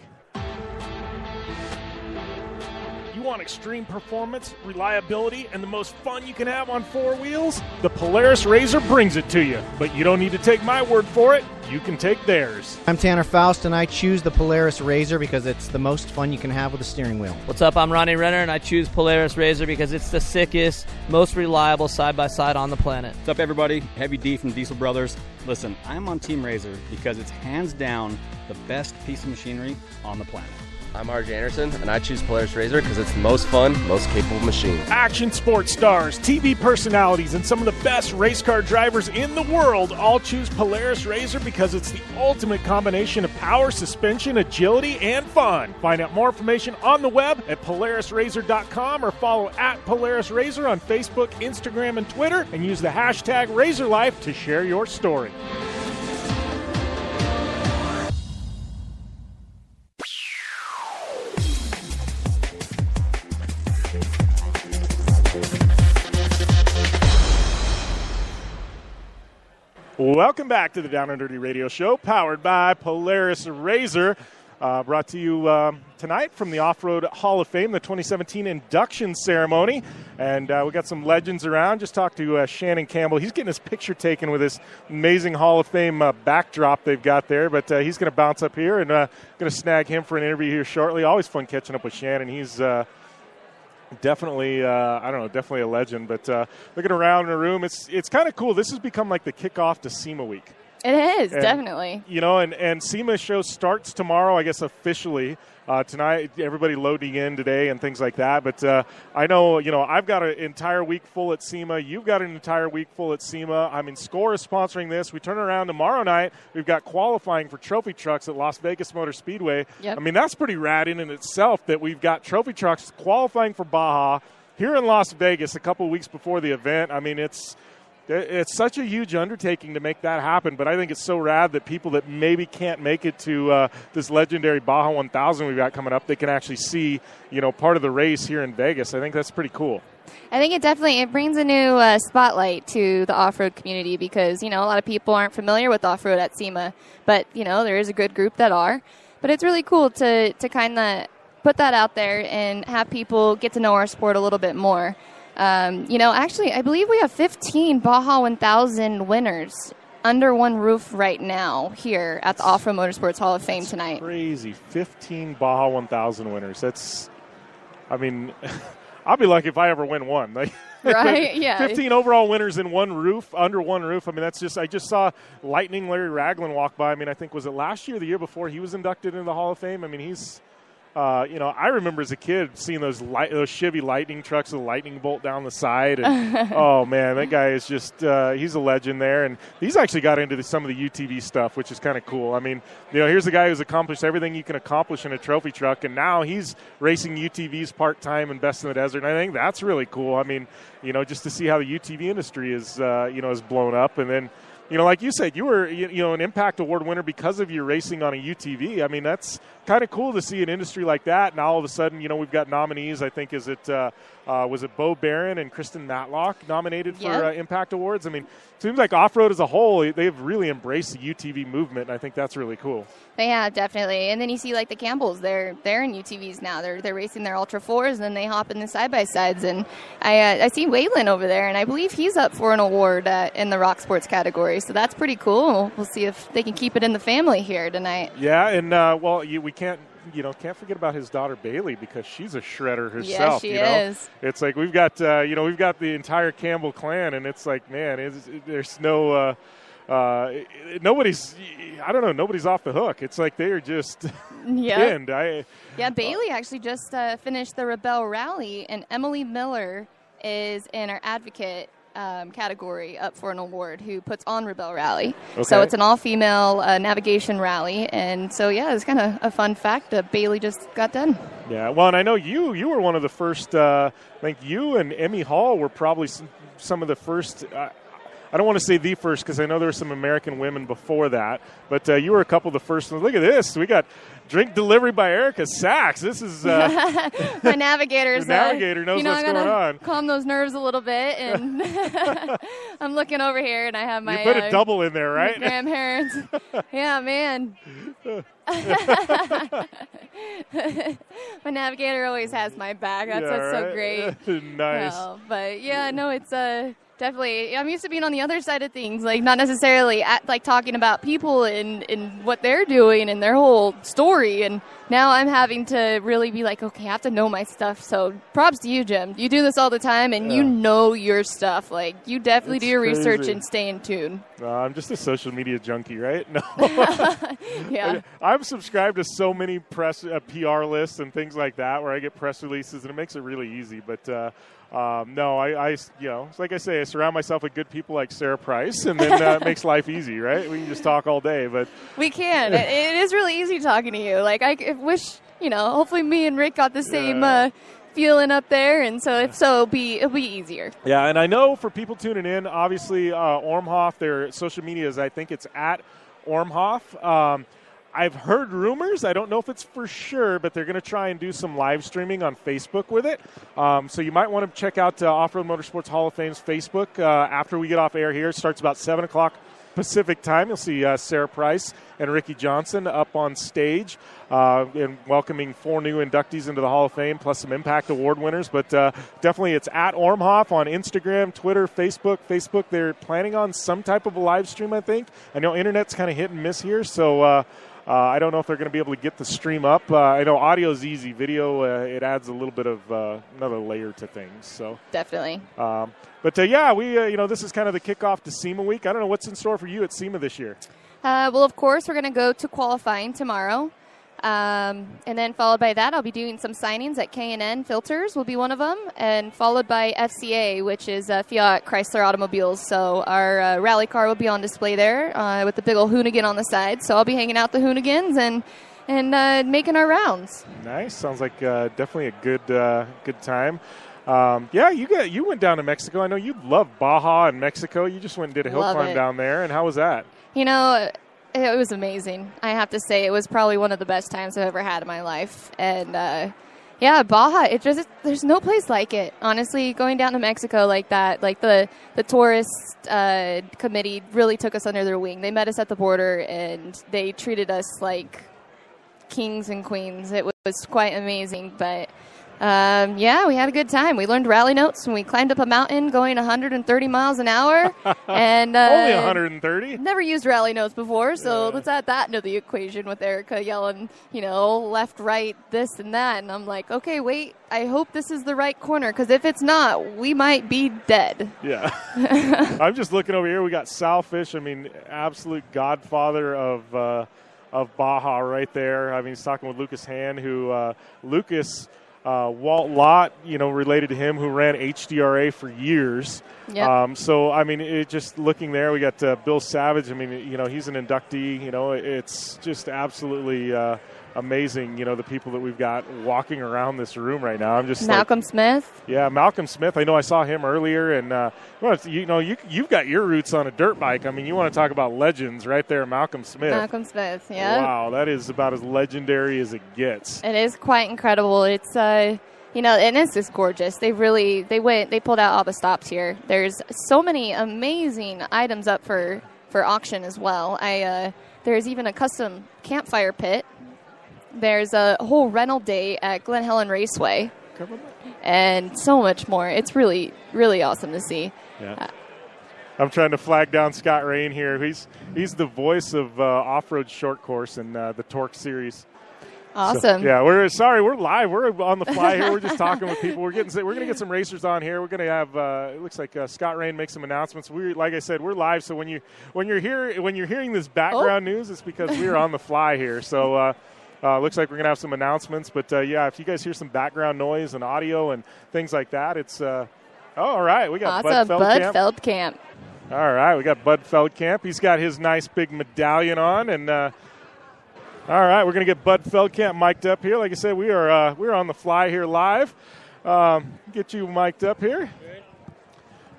Speaker 3: You want extreme performance, reliability, and the most fun you can have on four wheels? The Polaris RZR brings it to you. But you don't need to take my word for it. You can take theirs.
Speaker 5: I'm Tanner Faust, and I choose the Polaris RZR because it's the most fun you can have with a steering wheel.
Speaker 6: What's up? I'm Ronnie Renner, and I choose Polaris RZR because it's the sickest, most reliable side-by-side on the planet.
Speaker 7: What's up, everybody? Heavy D from Diesel Brothers. Listen, I'm on Team RZR because it's hands down the best piece of machinery on the planet.
Speaker 8: I'm RJ Anderson, and I choose Polaris RZR because it's the most fun, most capable machine.
Speaker 3: Action sports stars, TV personalities, and some of the best race car drivers in the world all choose Polaris RZR because it's the ultimate combination of power, suspension, agility, and fun. Find out more information on the web at PolarisRZR.com or follow at Polaris RZR on Facebook, Instagram, and Twitter, and use the hashtag RazorLife to share your story. Welcome back to the Down and Dirty Radio Show, powered by Polaris RZR. Brought to you tonight from the Off-Road Hall of Fame, the 2017 induction ceremony. And we got some legends around. Just talked to Shannon Campbell. He's getting his picture taken with this amazing Hall of Fame backdrop they've got there. But he's going to bounce up here and going to snag him for an interview here shortly. Always fun catching up with Shannon. He's definitely, definitely a legend. But looking around in the room, it's kind of cool. This has become like the kickoff to SEMA week.
Speaker 10: It is, definitely.
Speaker 3: You know, and SEMA show starts tomorrow, I guess, officially. Tonight, everybody loading in today and things like that. But I know, I've got an entire week full at SEMA. You've got an entire week full at SEMA. I mean, SCORE is sponsoring this. We turn around tomorrow night. We've got qualifying for trophy trucks at Las Vegas Motor Speedway.
Speaker 10: Yep. I
Speaker 3: mean, that's pretty rad in itself that we've got trophy trucks qualifying for Baja here in Las Vegas a couple of weeks before the event. I mean, it's such a huge undertaking to make that happen, but I think it's so rad that people that maybe can't make it to this legendary Baja 1000 we've got coming up, they can actually see, part of the race here in Vegas. I think that's pretty cool.
Speaker 10: I think it brings a new spotlight to the off-road community because, a lot of people aren't familiar with off-road at SEMA, but, there is a good group that are. But it's really cool to kind of put that out there and have people get to know our sport a little bit more. Actually, I believe we have 15 Baja 1000 winners under one roof right now here at the Off-Road Motorsports Hall of Fame tonight.
Speaker 3: Crazy. 15 Baja 1000 winners. I'll be lucky if I ever win one.
Speaker 10: Right, yeah.
Speaker 3: 15 overall winners in under one roof. I mean, I just saw Lightning Larry Ragland walk by. I mean, I think, was it last year or the year before he was inducted into the Hall of Fame? I mean, he's... I remember as a kid seeing those Chevy Lightning trucks with a lightning bolt down the side. And, oh, man, that guy is just he's a legend there. And he's actually got into some of the UTV stuff, which is kind of cool. I mean, here's a guy who's accomplished everything you can accomplish in a trophy truck, and now he's racing UTVs part-time and Best in the Desert. And I think that's really cool. I mean, just to see how the UTV industry is blown up. And then, like you said, you were, an Impact Award winner because of your racing on a UTV. I mean, that's kind of cool to see an industry like that. Now, all of a sudden, we've got nominees. I think, was it Bo Barron and Kristen Matlock nominated for Impact Awards? I mean, it seems like off-road as a whole, they've really embraced the UTV movement, and I think that's really cool.
Speaker 10: They have, definitely. And then you see, like, the Campbells, they're in UTVs now. They're racing their Ultra 4s, and then they hop in the side-by-sides. And I see Waylon over there, and I believe he's up for an award in the Rock Sports category. category, so that's pretty cool. We'll see if they can keep it in the family here tonight.
Speaker 3: Yeah, and we can't forget about his daughter Bailey, because she's a shredder herself.
Speaker 10: Yeah, she is.
Speaker 3: It's like we've got the entire Campbell clan, and it's like, man, there's no nobody's off the hook. It's like they are just pinned.
Speaker 10: Bailey actually just finished the Rebel Rally, and Emily Miller is in our advocate category up for an award, who puts on Rebel Rally. Okay. So it's an all-female navigation rally, and so it's kind of a fun fact that Bailey just got done.
Speaker 3: Yeah, well, and I know you were one of the first. I think you and Emmy Hall were probably some of the first. I don't want to say the first, because I know there were some American women before that, but you were a couple of the first ones. Look at this. We got drink delivery by Erica Sachs. This is
Speaker 10: my navigator's.
Speaker 3: The navigator knows what's going on.
Speaker 10: Calm those nerves a little bit, and I'm looking over here, and I have my.
Speaker 3: You put a double in there, right?
Speaker 10: Grandparents. Yeah, man. My navigator always has my back. That's so great.
Speaker 3: Nice.
Speaker 10: But it's definitely. I'm used to being on the other side of things, like not necessarily talking about people and what they're doing and their whole story. And now I'm having to really be like, okay, I have to know my stuff. So props to you, Jim. You do this all the time, and you know your stuff. Like, you definitely do your research and stay in tune.
Speaker 3: I'm just a social media junkie, right? No.
Speaker 10: Yeah.
Speaker 3: I'm subscribed to so many press PR lists and things like that, where I get press releases, and it makes it really easy. But no, I like I say, I surround myself with good people like Sara Price, and then it makes life easy, right? We can just talk all day. But
Speaker 10: we can. It is really easy talking to you. Like, I wish, hopefully me and Rick got the same feeling up there, and so if so, it'll be easier.
Speaker 3: Yeah, and I know for people tuning in, obviously Ormhoff, their social media is, I think it's at Ormhoff. I've heard rumors. I don't know if it's for sure, but they're going to try and do some live streaming on Facebook with it. So you might want to check out Off-Road Motorsports Hall of Fame's Facebook after we get off air here. It starts about 7 o'clock Pacific time. You'll see Sara Price and Ricky Johnson up on stage and welcoming 4 new inductees into the Hall of Fame, plus some Impact Award winners. But definitely it's at Ormhoff on Instagram, Twitter, Facebook. They're planning on some type of a live stream, I think. I know internet's kind of hit and miss here, so I don't know if they're going to be able to get the stream up. I know audio is easy. Video, it adds a little bit of another layer to things. So
Speaker 10: definitely.
Speaker 3: But we this is kind of the kickoff to SEMA week. I don't know what's in store for you at SEMA this year.
Speaker 10: Well, of course, we're going to go to qualifying tomorrow. And then followed by that, I'll be doing some signings at K&N Filters will be one of them, and followed by FCA, which is Fiat Chrysler Automobiles. So our rally car will be on display there with the big old Hoonigan on the side. So I'll be hanging out the Hoonigans and making our rounds.
Speaker 3: Nice. Sounds like definitely a good time. You went down to Mexico. I know you love Baja and Mexico. You just went and did a hill climb down there. And how was that?
Speaker 10: It was amazing. I have to say, it was probably one of the best times I've ever had in my life. And Baja, there's no place like it. Honestly, going down to Mexico like that, like the tourist committee really took us under their wing. They met us at the border, and they treated us like kings and queens. It was quite amazing, but we had a good time. We learned rally notes when we climbed up a mountain going 130 miles an hour. And
Speaker 3: only 130?
Speaker 10: Never used rally notes before, so let's add that into the equation with Erica yelling, left, right, this and that. And I'm like, okay, wait, I hope this is the right corner, because if it's not, we might be dead.
Speaker 3: Yeah. I'm just looking over here. We got Sal Fish. I mean, absolute godfather of Baja right there. I mean, he's talking with Lucas Hand, who Lucas... Walt Lott, related to him, who ran HDRA for years.
Speaker 10: Yep.
Speaker 3: So, I mean, just looking there, we got Bill Savage. I mean, he's an inductee. It's just absolutely amazing, the people that we've got walking around this room right now. I'm just
Speaker 10: Malcolm Smith.
Speaker 3: Yeah, Malcolm Smith. I know I saw him earlier, and you've got your roots on a dirt bike. I mean, you want to talk about legends right there, Malcolm Smith.
Speaker 10: Malcolm Smith, yeah.
Speaker 3: Wow, that is about as legendary as it gets.
Speaker 10: It is quite incredible. It's and it's just gorgeous. They pulled out all the stops here. There's so many amazing items up for auction as well. There's even a custom campfire pit. There's a whole rental day at Glen Helen Raceway, and so much more. It's really, really awesome to see.
Speaker 3: Yeah. I'm trying to flag down Scott Rain here. He's the voice of off-road short course in the Torque series.
Speaker 10: Awesome.
Speaker 3: So, yeah, we're live. We're on the fly here. We're just talking with people. We're going to get some racers on here. We're going to have it looks like Scott Rain make some announcements. Like I said, we're live. So when you're hearing this background news, it's because we're on the fly here. So looks like we're going to have some announcements. But yeah, if you guys hear some background noise and audio and things like that, it's all right. We got
Speaker 10: awesome.
Speaker 3: Bud
Speaker 10: Feldkamp.
Speaker 3: All right, we got Bud Feldkamp. He's got his nice big medallion on, and all right, we're going to get Bud Feldkamp mic'd up here. Like I said, we're on the fly here live. Get you mic'd up here.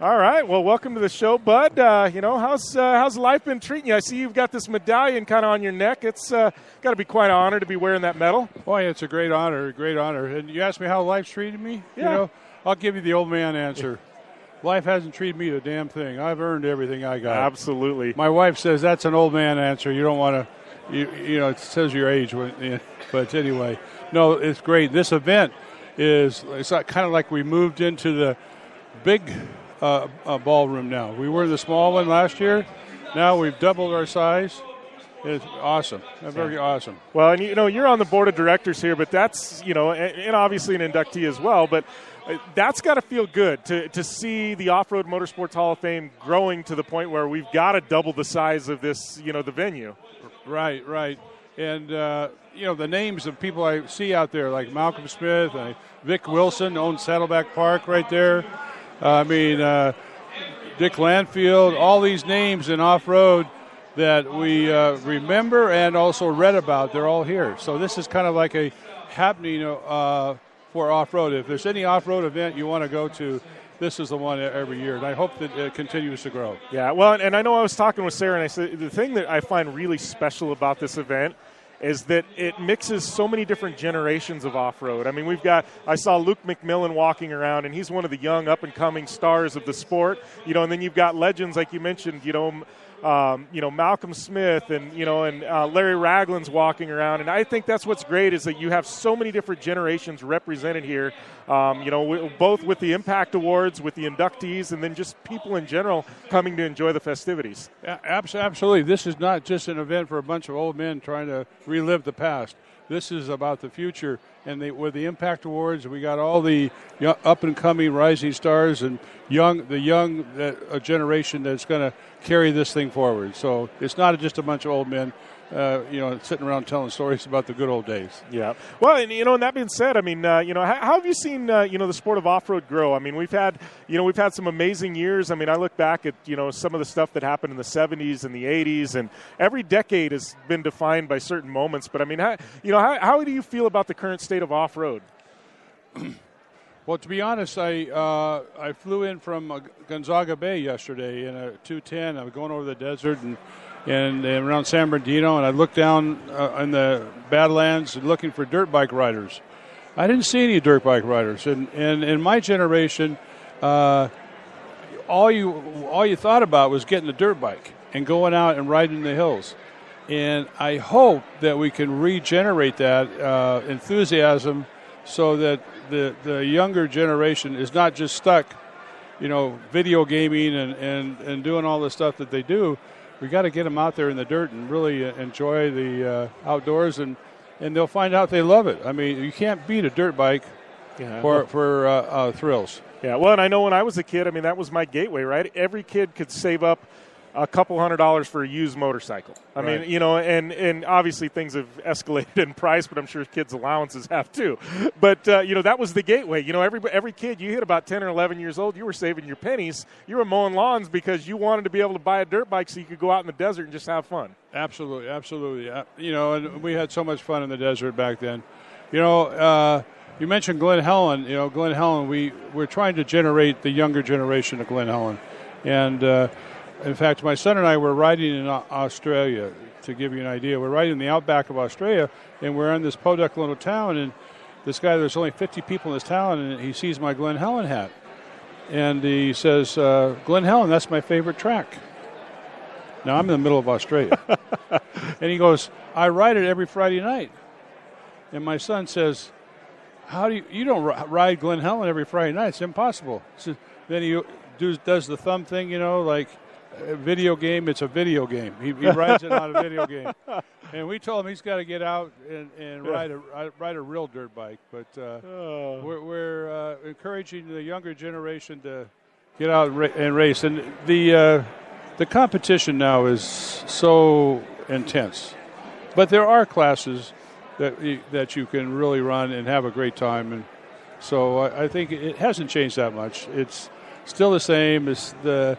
Speaker 3: All right, well, welcome to the show, Bud. How's life been treating you? I see you've got this medallion kind of on your neck. It's got to be quite an honor to be wearing that medal.
Speaker 11: Boy, it's a great honor, And you asked me how life's treated me?
Speaker 3: Yeah.
Speaker 11: I'll give you the old man answer. Life hasn't treated me a damn thing. I've earned everything I got.
Speaker 3: Absolutely.
Speaker 11: My wife says that's an old man answer. You don't want to, it says your age. But anyway, no, it's great. This event it's kind of like we moved into the big ballroom now. We were in the small one last year. Now we've doubled our size. It's awesome. Very awesome.
Speaker 3: Well, and you're on the board of directors here, but that's, and obviously an inductee as well, but that's got to feel good to see the Off-Road Motorsports Hall of Fame growing to the point where we've got to double the size of this, the venue.
Speaker 11: Right. And, the names of people I see out there, like Malcolm Smith, Vic Wilson owns Saddleback Park right there. Dick Landfield, all these names in off-road that we remember and also read about, they're all here. So this is kind of like a happening for off-road. If there's any off-road event you want to go to, this is the one every year, and I hope that it continues to grow.
Speaker 3: Yeah, well, and I know I was talking with Sara, and I said the thing that I find really special about this event is that it mixes so many different generations of off-road. I mean, I saw Luke McMillan walking around, and he's one of the young up-and-coming stars of the sport, and then you've got legends like you mentioned, Malcolm Smith and Larry Ragland's walking around, and I think that's what's great is that you have so many different generations represented here. Both with the Impact Awards, with the inductees, and then just people in general coming to enjoy the festivities.
Speaker 11: Absolutely, this is not just an event for a bunch of old men trying to relive the past. This is about the future, and with the Impact Awards, we got all the up-and-coming rising stars and the young generation that's going to carry this thing forward. So it's not just a bunch of old men, sitting around telling stories about the good old days.
Speaker 3: Yeah. Well, and that being said, I mean, how have you seen, the sport of off-road grow? I mean, we've had some amazing years. I mean, I look back at, some of the stuff that happened in the 70s and the 80s, and every decade has been defined by certain moments. But I mean, how do you feel about the current state of off-road?
Speaker 11: Well, to be honest, I flew in from Gonzaga Bay yesterday in a 210. I was going over the desert and around San Bernardino, and I looked down in the Badlands looking for dirt bike riders. I didn't see any dirt bike riders, and in my generation, all you thought about was getting a dirt bike and going out and riding the hills. And I hope that we can regenerate that enthusiasm so that the younger generation is not just stuck, video gaming and doing all the stuff that they do. We got to get them out there in the dirt and really enjoy the outdoors, and they'll find out they love it. I mean, you can't beat a dirt bike for thrills.
Speaker 3: Yeah, well, and I know when I was a kid, I mean, that was my gateway, right? Every kid could save up a couple $100 for a used motorcycle. I mean, and obviously things have escalated in price, but I'm sure kids' allowances have too. But, that was the gateway. Every kid, you hit about 10 or 11 years old, you were saving your pennies. You were mowing lawns because you wanted to be able to buy a dirt bike so you could go out in the desert and just have fun.
Speaker 11: Absolutely. And we had so much fun in the desert back then. You mentioned Glen Helen. Glen Helen, we're trying to generate the younger generation of Glen Helen. And, in fact, my son and I were riding in Australia, to give you an idea. We're riding in the outback of Australia, and we're in this podunk little town, and this guy, there's only 50 people in this town, and he sees my Glen Helen hat. And he says, Glen Helen, that's my favorite track. Now, I'm in the middle of Australia. And he goes, I ride it every Friday night. And my son says, how do you don't ride Glen Helen every Friday night? It's impossible. So then he does the thumb thing, like video game, it's a video game. He rides it on a video game. And we told him he's got to get out and ride a real dirt bike. But we're encouraging the younger generation to get out and race. And the competition now is so intense. But there are classes that you can really run and have a great time. And so I think it hasn't changed that much. It's still the same. It's the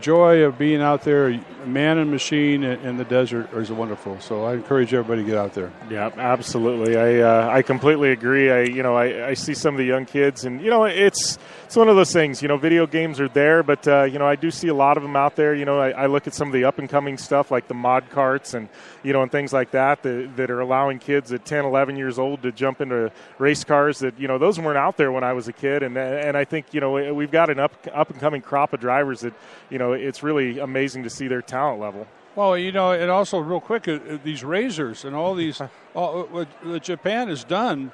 Speaker 11: joy of being out there, man and machine in the desert is wonderful. So I encourage everybody to get out there.
Speaker 3: Yeah, absolutely. I completely agree. I see some of the young kids, and it's one of those things. Video games are there, but I do see a lot of them out there. I look at some of the up and coming stuff like the mod carts and and things like that are allowing kids at 10, 11 years old to jump into race cars that those weren't out there when I was a kid, and I think we've got an up and coming crop of drivers that it's really amazing to see their talent level.
Speaker 11: Well, and also real quick, these razors and all these, what Japan has done,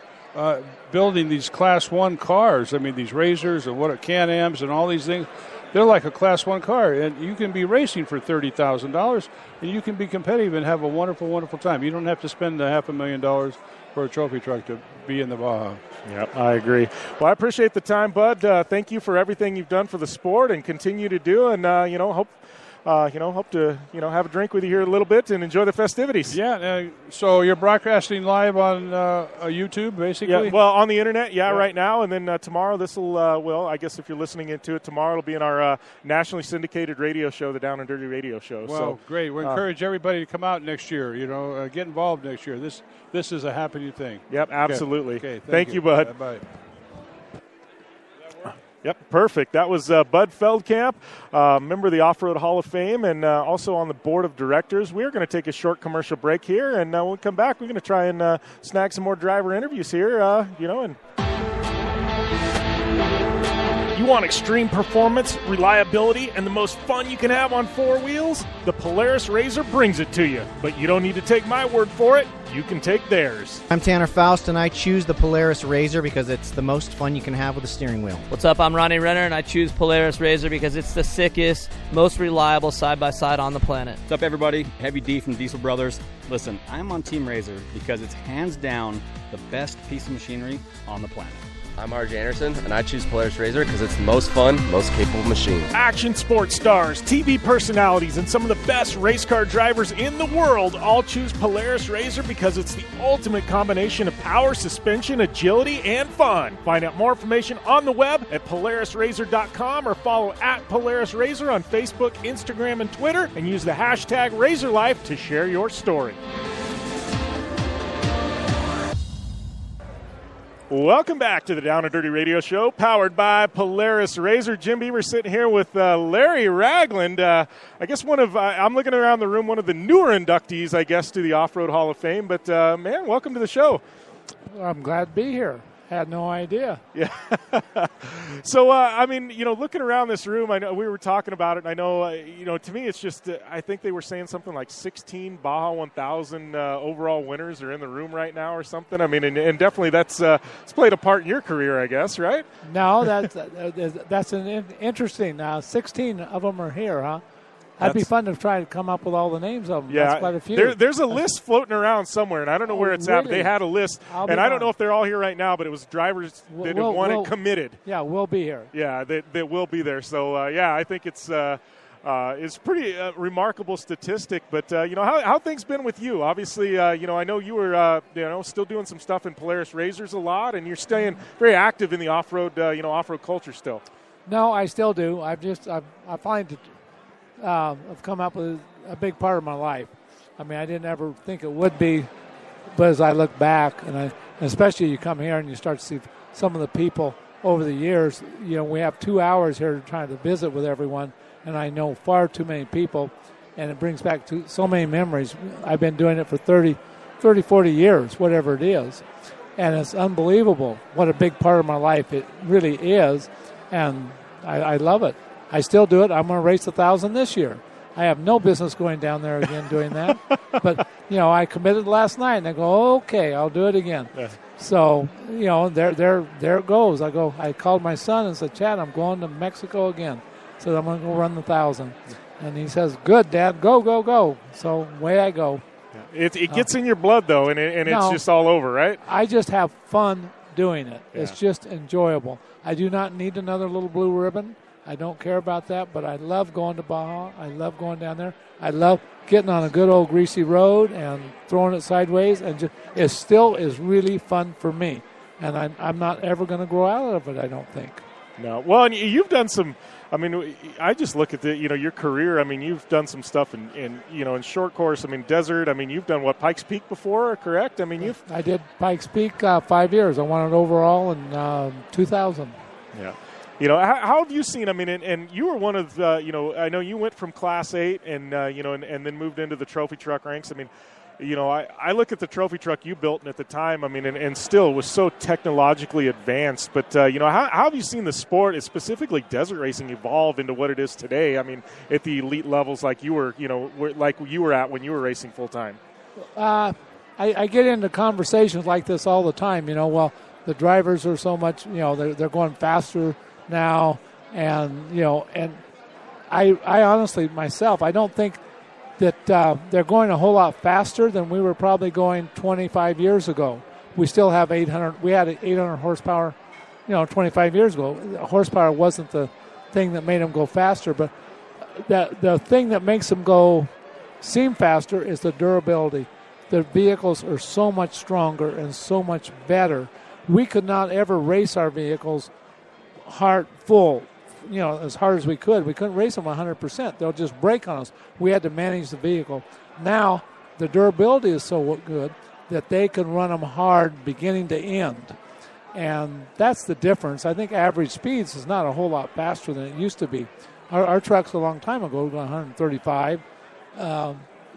Speaker 11: building these Class 1 cars. I mean, these razors and what Can-Ams and all these things, they're like a Class 1 car, and you can be racing for $30,000, and you can be competitive and have a wonderful, wonderful time. You don't have to spend $500,000 for a trophy truck to be in the Baja.
Speaker 3: Yep, I agree. Well, I appreciate the time, Bud. Thank you for everything you've done for the sport and continue to do. And hope to have a drink with you here a little bit and enjoy the festivities.
Speaker 11: Yeah. So you're broadcasting live on YouTube, basically.
Speaker 3: Yeah. Well, on the internet, right now, and then tomorrow this will. I guess if you're listening into it tomorrow, it'll be in our nationally syndicated radio show, the Down and Dirty Radio Show.
Speaker 11: Well, great. We encourage everybody to come out next year. Get involved next year. This is a happening thing.
Speaker 3: Yep, absolutely.
Speaker 11: Okay.
Speaker 3: Thank you, Bud.
Speaker 11: Bye.
Speaker 3: Yep, perfect. That was Bud Feldkamp, member of the Off-Road Hall of Fame, and also on the board of directors. We're going to take a short commercial break here, and when we come back, we're going to try and snag some more driver interviews here, and you want extreme performance, reliability, and the most fun you can have on four wheels? The Polaris RZR brings it to you. But you don't need to take my word for it. You can take theirs.
Speaker 5: I'm Tanner Faust, and I choose the Polaris RZR because it's the most fun you can have with a steering wheel.
Speaker 6: What's up? I'm Ronnie Renner, and I choose Polaris RZR because it's the sickest, most reliable side-by-side on the planet.
Speaker 7: What's up, everybody? Heavy D from Diesel Brothers. Listen, I'm on Team RZR because it's hands down the best piece of machinery on the planet.
Speaker 8: I'm RJ Anderson, and I choose Polaris RZR because it's the most fun, most capable machine.
Speaker 3: Action sports stars, TV personalities, and some of the best race car drivers in the world all choose Polaris RZR because it's the ultimate combination of power, suspension, agility, and fun. Find out more information on the web at PolarisRZR.com or follow at Polaris RZR on Facebook, Instagram, and Twitter, and use the hashtag RazorLife to share your story. Welcome back to the Down and Dirty Radio Show, powered by Polaris RZR. Jim Beaver sitting here with Larry Ragland. I guess I'm looking around the room, one of the newer inductees, I guess, to the Off-Road Hall of Fame. But, man, welcome to the show.
Speaker 12: I'm glad to be here. Had no idea.
Speaker 3: Yeah. So, looking around this room, I know we were talking about it, and I know, to me it's just, I think they were saying something like 16 Baja 1000 overall winners are in the room right now or something. I mean, and definitely that's played a part in your career, I guess, right?
Speaker 12: No, that's an interesting. 16 of them are here, huh? That'd be fun to try to come up with all the names of them.
Speaker 3: Yeah,
Speaker 12: that's quite a few.
Speaker 3: There's a list floating around somewhere, and I don't know where it's at. They had a list, and I don't know if they're all here right now, but it was drivers that had won and committed.
Speaker 12: Yeah, we'll be here.
Speaker 3: Yeah, they will be there. So, I think it's pretty remarkable statistic. But, how things been with you? Obviously, I know you were, still doing some stuff in Polaris RZRs a lot, and you're staying very active in the off-road, off-road culture still.
Speaker 12: No, I still do. I find it. Have come up with a big part of my life. I mean, I didn't ever think it would be, but as I look back, and especially you come here and you start to see some of the people over the years, we have 2 hours here trying to visit with everyone, and I know far too many people, and it brings back to so many memories. I've been doing it for 30, 40 years, whatever it is, and it's unbelievable what a big part of my life it really is, and I love it. I still do it. I'm going to race 1,000 this year. I have no business going down there again doing that. But, I committed last night, and I go, okay, I'll do it again. Yeah. So, there it goes. I called my son and said, Chad, I'm going to Mexico again. said, I'm going to go run the 1,000. And he says, good, Dad, go, go, go. So away I go.
Speaker 3: It gets in your blood, though, and it's just all over, right?
Speaker 12: I just have fun doing it.
Speaker 3: Yeah.
Speaker 12: It's just enjoyable. I do not need another little blue ribbon. I don't care about that, but I love going to Baja. I love going down there. I love getting on a good old greasy road and throwing it sideways. And it still is really fun for me. And I'm not ever going to grow out of it, I don't think.
Speaker 3: No. Well, and you've done some. I mean, I just look at your career. I mean, you've done some stuff in short course. I mean, desert. I mean, you've done Pikes Peak before, correct? I mean,
Speaker 12: I did Pikes Peak 5 years. I won it overall in 2000.
Speaker 3: Yeah. How have you seen? I mean, and you were one of I know you went from Class 8 and and then moved into the trophy truck ranks. I mean, I look at the trophy truck you built at the time, I mean, and still was so technologically advanced. But, how have you seen the sport, specifically desert racing, evolve into what it is today? I mean, at the elite levels like you were, like you were at when you were racing full time?
Speaker 12: I get into conversations like this all the time, well, the drivers are so much, they're going faster now. And, and I honestly, myself, I don't think that they're going a whole lot faster than we were probably going 25 years ago. We still have 800. We had 800 horsepower, 25 years ago. Horsepower wasn't the thing that made them go faster, but the thing that makes them seem faster is the durability. The vehicles are so much stronger and so much better. We could not ever race our vehicles full. As hard as we could. We couldn't race them 100%. They'll just break on us. We had to manage the vehicle. Now, the durability is so good that they can run them hard beginning to end. And that's the difference. I think average speeds is not a whole lot faster than it used to be. Our trucks a long time ago were going 135,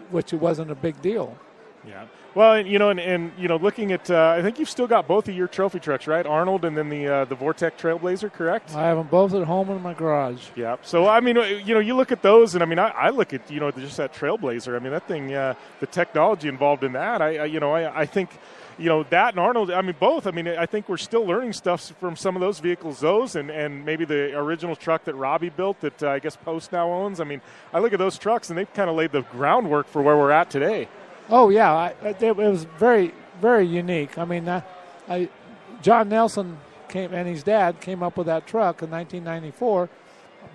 Speaker 12: which it wasn't a big deal.
Speaker 3: Yeah. Well, and looking at, I think you've still got both of your trophy trucks, right? Arnold and then the Vortec Trailblazer, correct?
Speaker 12: I have them both at home in my garage.
Speaker 3: Yeah. So, I mean, you look at those, and I mean, I look at, just that Trailblazer. I mean, that thing, the technology involved in that, I think, that and Arnold, I mean, both. I mean, I think we're still learning stuff from some of those vehicles, and maybe the original truck that Robbie built that I guess Post now owns. I mean, I look at those trucks, and they've kind of laid the groundwork for where we're at today.
Speaker 12: Oh, yeah. It was very, very unique. I mean, John Nelson and his dad came up with that truck in 1994,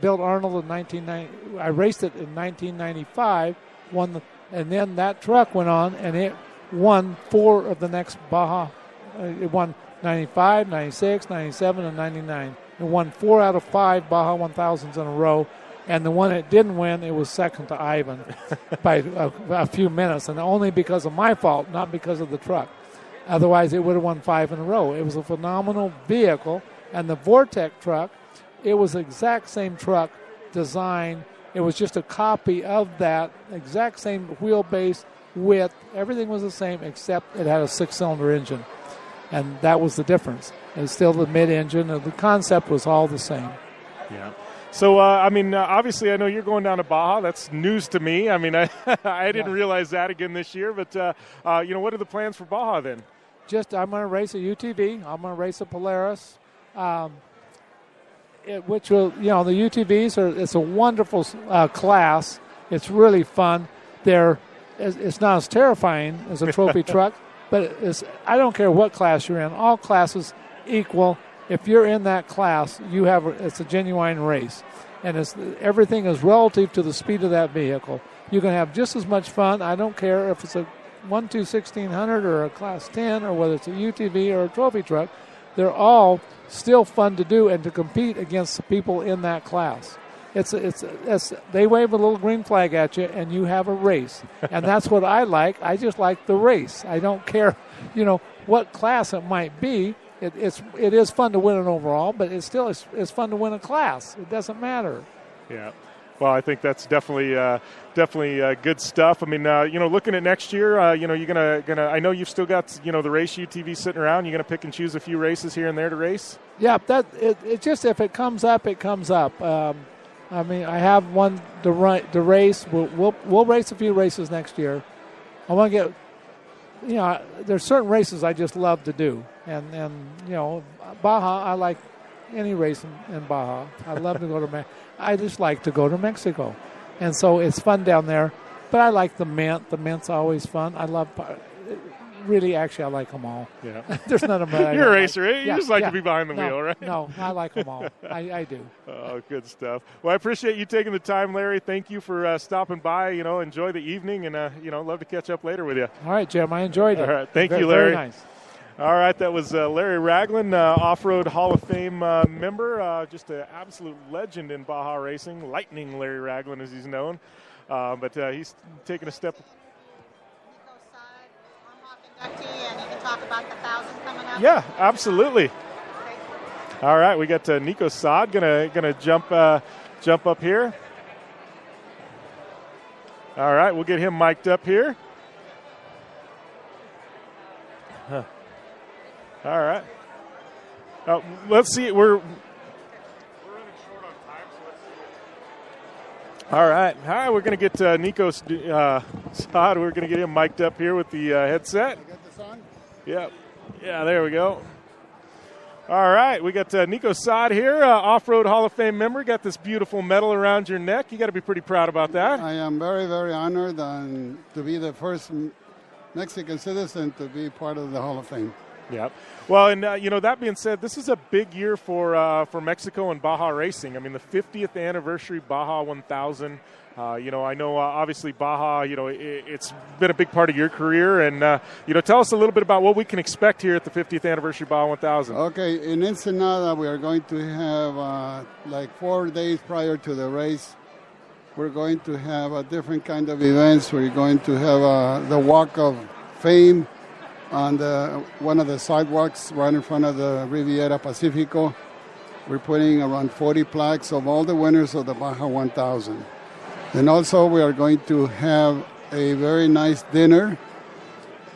Speaker 12: built Arnold in 1990. I raced it in 1995, and then that truck went on, and it won 4 of the next Baja. It won 95, 96, 97, and 99. It won 4 out of 5 Baja 1000s in a row. And the one it didn't win, it was second to Ivan by a few minutes, and only because of my fault, not because of the truck. Otherwise, it would have won 5 in a row. It was a phenomenal vehicle, and the Vortec truck, it was the exact same truck design. It was just a copy of that, exact same wheelbase, width. Everything was the same, except it had a 6-cylinder engine, and that was the difference. It's still the mid-engine, and the concept was all the same.
Speaker 3: Yeah. So, I mean, obviously, I know you're going down to Baja. That's news to me. I mean, I didn't realize that again this year. But, what are the plans for Baja then?
Speaker 12: I'm going to race a UTV. I'm going to race a Polaris, which will, the UTVs it's a wonderful class. It's really fun. It's not as terrifying as a trophy truck, but I don't care what class you're in. All classes equal. If you're in that class, it's a genuine race, and everything is relative to the speed of that vehicle. You can have just as much fun. I don't care if it's a 1/1600 or a Class 10 or whether it's a UTV or a trophy truck. They're all still fun to do and to compete against the people in that class. They wave a little green flag at you, and you have a race, and that's what I like. I just like the race. I don't care, what class it might be. It is fun to win an overall, but it's fun to win a class. It doesn't matter.
Speaker 3: Yeah. Well, I think that's definitely good stuff. I mean, looking at next year, you're gonna. I know you've still got the race UTV sitting around. You're gonna pick and choose a few races here and there to race.
Speaker 12: Yeah, it just if it comes up, it comes up. I mean, I have one to race. We'll race a few races next year. I want to get. There's certain races I just love to do, and Baja I any race in Baja. I love to go to I just like to go to Mexico. And so it's fun down there. But I like the Mint. The Mint's always fun. I love really, actually, I like them all.
Speaker 3: Yeah.
Speaker 12: There's none of them.
Speaker 3: You're a racer, eh? You
Speaker 12: Yeah,
Speaker 3: just like
Speaker 12: yeah.
Speaker 3: to be behind the
Speaker 12: No,
Speaker 3: wheel, right?
Speaker 12: No, I like them all. I do.
Speaker 3: Oh, good stuff. Well, I appreciate you taking the time, Larry. Thank you for stopping by. Enjoy the evening, and love to catch up later with you.
Speaker 12: All right, Jim. I enjoyed it.
Speaker 3: All right, thank you, Larry.
Speaker 12: Very nice.
Speaker 3: All right, that was Larry Ragland, Off-Road Hall of Fame member, just an absolute legend in Baja racing, Lightning Larry Ragland as he's known. But he's taking a step.
Speaker 13: And you can talk about the 1,000 coming up.
Speaker 3: Yeah, absolutely. All right, we got Nico Saad gonna jump up here. All right, we'll get him mic'd up here. Huh. All right. Let's see. We're running short on time, so let's see. All right. Hi, we're going to get Nico Saad. We're going to get him mic'd up here with the headset.
Speaker 14: You got this on?
Speaker 3: Yep. Yeah, there we go. All right. We got Nico Saad here, Off-Road Hall of Fame member. Got this beautiful medal around your neck. You got to be pretty proud about that.
Speaker 14: I am very, very honored to be the first Mexican citizen to be part of the Hall of Fame.
Speaker 3: Yep. Well, and that being said, this is a big year for Mexico and Baja racing. I mean, the 50th anniversary Baja 1000. I know obviously Baja. It's been a big part of your career, and tell us a little bit about what we can expect here at the 50th anniversary Baja 1000.
Speaker 14: Okay, in Ensenada, we are going to have 4 days prior to the race. We're going to have a different kind of events. We're going to have the Walk of Fame on one of the sidewalks right in front of the Riviera Pacifico. We're putting around 40 plaques of all the winners of the Baja 1000. And also we are going to have a very nice dinner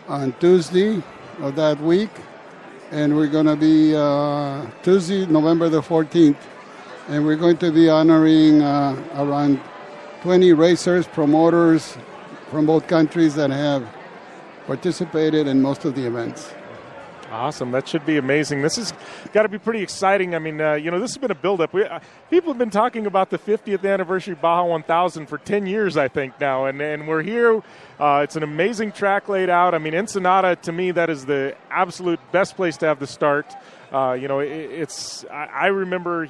Speaker 14: on Tuesday of that week. And we're going to be Tuesday, November the 14th. And we're going to be honoring around 20 racers, promoters from both countries that have participated in most of the events.
Speaker 3: Awesome. That should be amazing. This has got to be pretty exciting. I mean, this has been a buildup. People have been talking about the 50th anniversary Baja 1000 for 10 years, I think, now. And we're here. It's an amazing track laid out. I mean, Ensenada, to me, that is the absolute best place to have the start. I remember,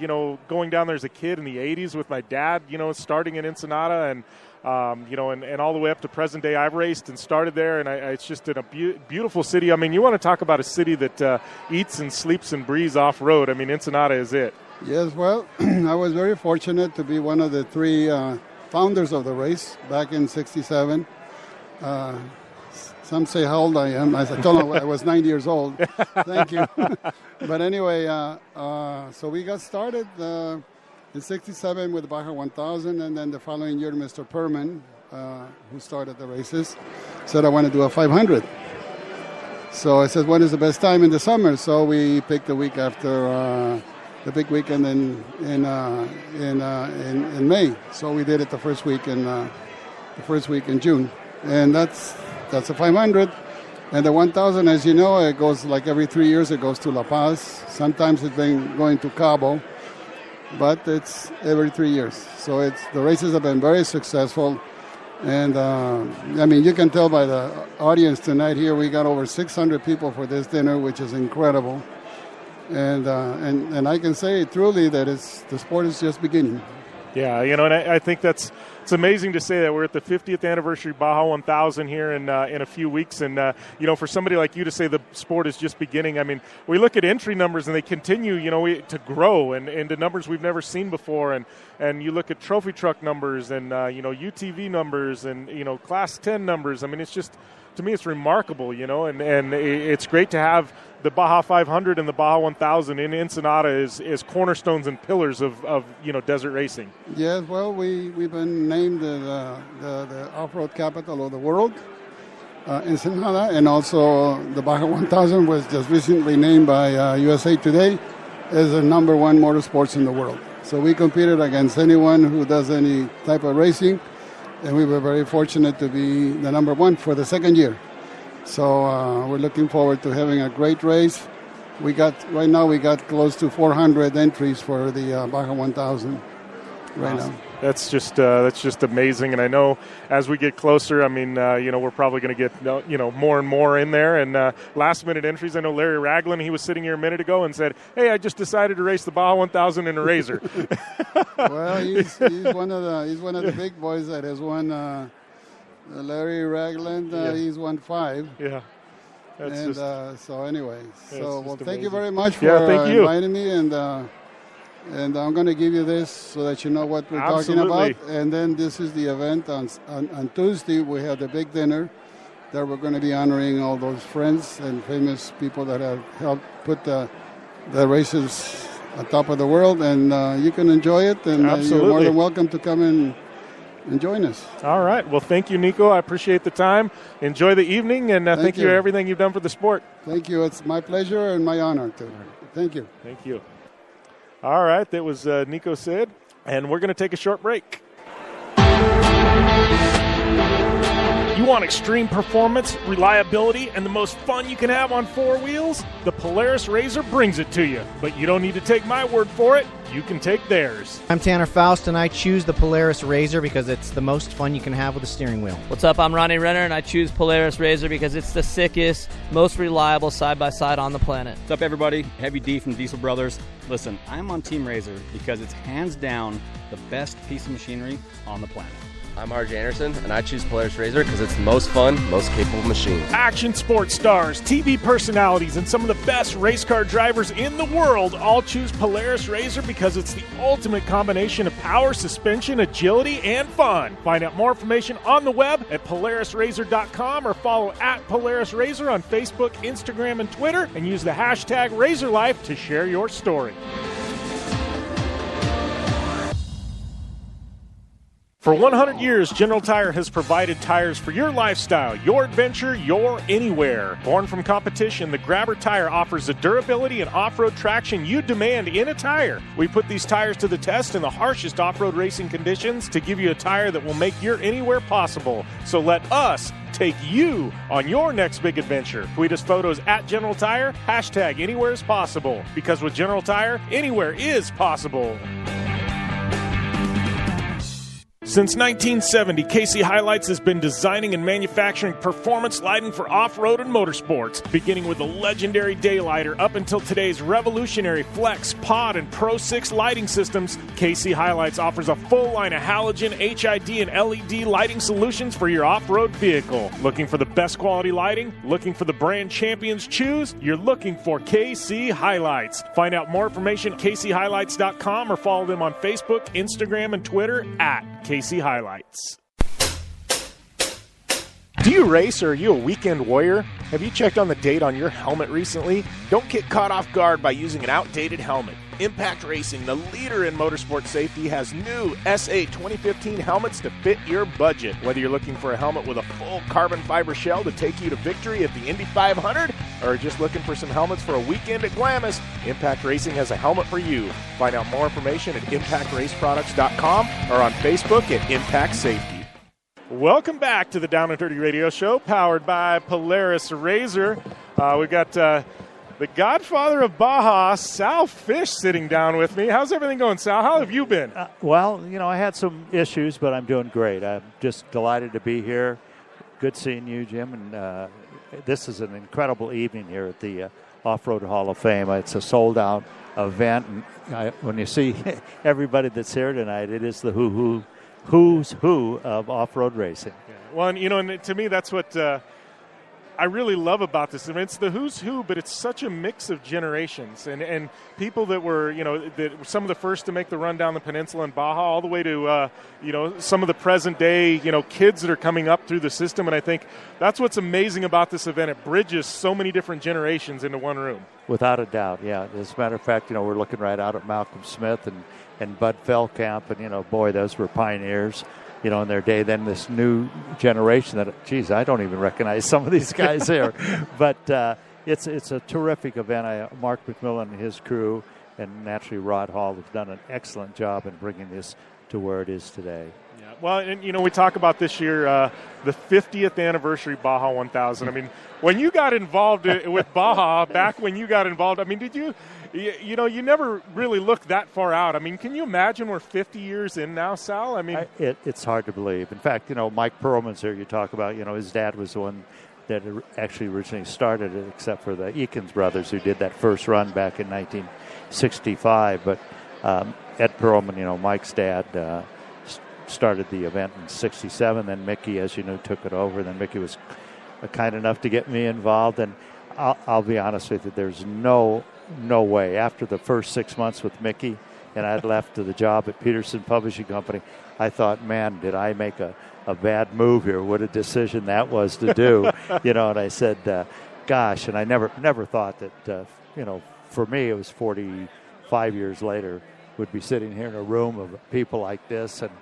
Speaker 3: going down there as a kid in the 80s with my dad, starting in Ensenada and all the way up to present day. I've raced and started there, and it's just in a beautiful city. I mean, you want to talk about a city that eats and sleeps and breathes off-road. I mean, Ensenada is it.
Speaker 14: Yes, well, I was very fortunate to be one of the 3 founders of the race back in '67. Some say how old I am. I told them I was 90 years old. Thank you. But anyway, so we got started in '67 with the Baja 1000, and then the following year, Mr. Perman, who started the races, said, I want to do a 500. So I said, when is the best time in the summer? So we picked the week after the big weekend in May. So we did it the first week in June, and that's a 500. And the 1,000, as you know, it goes like every 3 years. It goes to La Paz. Sometimes it's been going to Cabo, but it's every 3 years. So the races have been very successful. And, you can tell by the audience tonight here, we got over 600 people for this dinner, which is incredible. And I can say truly that the sport is just beginning.
Speaker 3: Yeah, and I think it's amazing to say that we're at the 50th anniversary Baja 1000 here in a few weeks. And, for somebody like you to say the sport is just beginning, I mean, we look at entry numbers and they continue, to grow and to numbers we've never seen before. And you look at trophy truck numbers and, UTV numbers and, Class 10 numbers. I mean, it's just, to me, it's remarkable, and it's great to have the Baja 500 and the Baja 1000 in Ensenada is cornerstones and pillars of desert racing.
Speaker 14: Yes, well, we've been named the off-road capital of the world, Ensenada, and also the Baja 1000 was just recently named by USA Today as the number 1 motorsports in the world. So we competed against anyone who does any type of racing, and we were very fortunate to be the number 1 for the second year. So we're looking forward to having a great race. right now we got close to 400 entries for the Baja 1000 right now.
Speaker 3: That's just amazing, and I know as we get closer, I mean, we're probably going to get more and more in there. And last-minute entries. I know Larry Ragland. He was sitting here a minute ago and said, "Hey, I just decided to race the Baja 1000 in a Razor."
Speaker 14: Well, he's one of the big boys that has won. Larry Ragland, he's won 5.
Speaker 3: Yeah.
Speaker 14: So anyway, thank
Speaker 3: amazing.
Speaker 14: you very much for inviting me, and I'm going to give you this so that you know what we're talking about. And then this is the event on Tuesday. We have the big dinner that we're going to be honoring all those friends and famous people that have helped put the races on top of the world. And you can enjoy it, and you're more than welcome to come in and join us.
Speaker 3: All right. Well, thank you, Nico. I appreciate the time. Enjoy the evening, and thank you for everything you've done for the sport.
Speaker 14: Thank you. It's my pleasure and my honor, too. Thank you.
Speaker 3: Thank you. All right, that was Nico Sid, and we're going to take a short break. You want extreme performance, reliability, and the most fun you can have on 4 wheels? The Polaris Razor brings it to you, but you don't need to take my word for it. You can take theirs.
Speaker 5: I'm Tanner Faust, and I choose the Polaris Razor because it's the most fun you can have with a steering wheel.
Speaker 6: What's up? I'm Ronnie Renner, and I choose Polaris Razor because it's the sickest, most reliable side-by-side on the planet.
Speaker 7: What's up, everybody? Heavy D from Diesel Brothers. Listen, I'm on Team Razor because it's hands down the best piece of machinery on the planet.
Speaker 8: I'm RJ Anderson, and I choose Polaris Razor because it's the most fun, most capable machine.
Speaker 3: Action sports stars, TV personalities, and some of the best race car drivers in the world all choose Polaris Razor because it's the ultimate combination of power, suspension, agility, and fun. Find out more information on the web at PolarisRazor.com or follow at Polaris Razor on Facebook, Instagram, and Twitter, and use the hashtag RazorLife to share your story. For 100 years, General Tire has provided tires for your lifestyle, your adventure, your anywhere. Born from competition, the Grabber tire offers the durability and off-road traction you demand in a tire. We put these tires to the test in the harshest off-road racing conditions to give you a tire that will make your anywhere possible. So let us take you on your next big adventure. Tweet us photos at General Tire, hashtag anywhere is possible. Because with General Tire, anywhere is possible. Since 1970, KC Highlights has been designing and manufacturing performance lighting for off-road and motorsports, beginning with the legendary Daylighter up until today's revolutionary Flex, Pod, and Pro 6 lighting systems. KC Highlights offers a full line of halogen, HID, and LED lighting solutions for your off-road vehicle. Looking for the best quality lighting? Looking for the brand champions choose? You're looking for KC Highlights. Find out more information at kchighlights.com or follow them on Facebook, Instagram, and Twitter at KC Highlights. Do you race, or are you a weekend warrior? Have you checked on the date on your helmet recently? Don't get caught off guard by using an outdated helmet. Impact Racing, the leader in motorsport safety, has new SA 2015 helmets to fit your budget. Whether you're looking for a helmet with a full carbon fiber shell to take you to victory at the Indy 500, or just looking for some helmets for a weekend at Glamis, Impact Racing has a helmet for you. Find out more information at impactraceproducts.com or on Facebook at Impact Safety. Welcome back to the Down and Dirty Radio Show, powered by Polaris Razor. We got the godfather of Baja, Sal Fish, sitting down with me. How's everything going, Sal? How have you been?
Speaker 15: Well, I had some issues, but I'm doing great. I'm just delighted to be here. Good seeing you, Jim. And this is an incredible evening here at the Off-Road Hall of Fame. It's a sold-out event. And when you see everybody that's here tonight, it is the who's who of off-road racing.
Speaker 3: Yeah. Well, and to me, that's what I really love about this. I mean, it's the who's who, but it's such a mix of generations and people that were, that were some of the first to make the run down the peninsula in Baja, all the way to, some of the present day, kids that are coming up through the system. And I think that's what's amazing about this event. It bridges so many different generations into one room.
Speaker 15: Without a doubt, yeah. As a matter of fact, we're looking right out at Malcolm Smith and Bud Feldkamp, and, boy, those were pioneers, in their day. Then this new generation that, I don't even recognize some of these guys here. But it's a terrific event. Mark McMillan and his crew, and naturally Rod Hall, have done an excellent job in bringing this to where it is today.
Speaker 3: Yeah, Well, and, we talk about this year, the 50th anniversary Baja 1000. I mean, when you got involved with Baja, back when you got involved, I mean, did you never really looked that far out. I mean, can you imagine we're 50 years in now, Sal? I mean,
Speaker 15: it's hard to believe. In fact, Mike Perlman's here. You talk about, his dad was the one that actually originally started it, except for the Eakins brothers who did that first run back in 1965. But Ed Perlman, Mike's dad, started the event in 67. Then Mickey, as you know, took it over. Then Mickey was kind enough to get me involved. And I'll be honest with you, there's no way. After the first 6 months with Mickey, and I'd left to the job at Peterson Publishing Company, I thought, man, did I make a bad move here? What a decision that was to do. And I said, gosh, and I never thought that, for me it was 45 years later, would be sitting here in a room of people like this and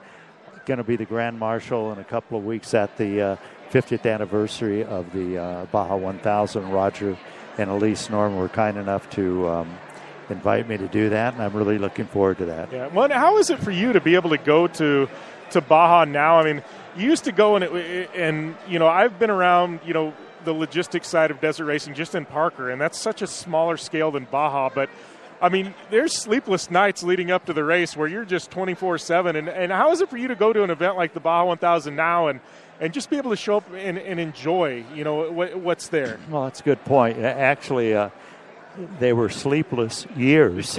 Speaker 15: going to be the Grand Marshal in a couple of weeks at the 50th anniversary of the Baja 1000. Roger and Elise Norman were kind enough to invite me to do that, and I'm really looking forward to that.
Speaker 3: Yeah. Well, how is it for you to be able to go to Baja now? I mean, you used to go and I've been around, the logistics side of desert racing just in Parker, and that's such a smaller scale than Baja. But, I mean, there's sleepless nights leading up to the race where you're just 24/7. And how is it for you to go to an event like the Baja 1000 now and just be able to show up and enjoy, what's there?
Speaker 15: Well, that's a good point. Actually, they were sleepless years.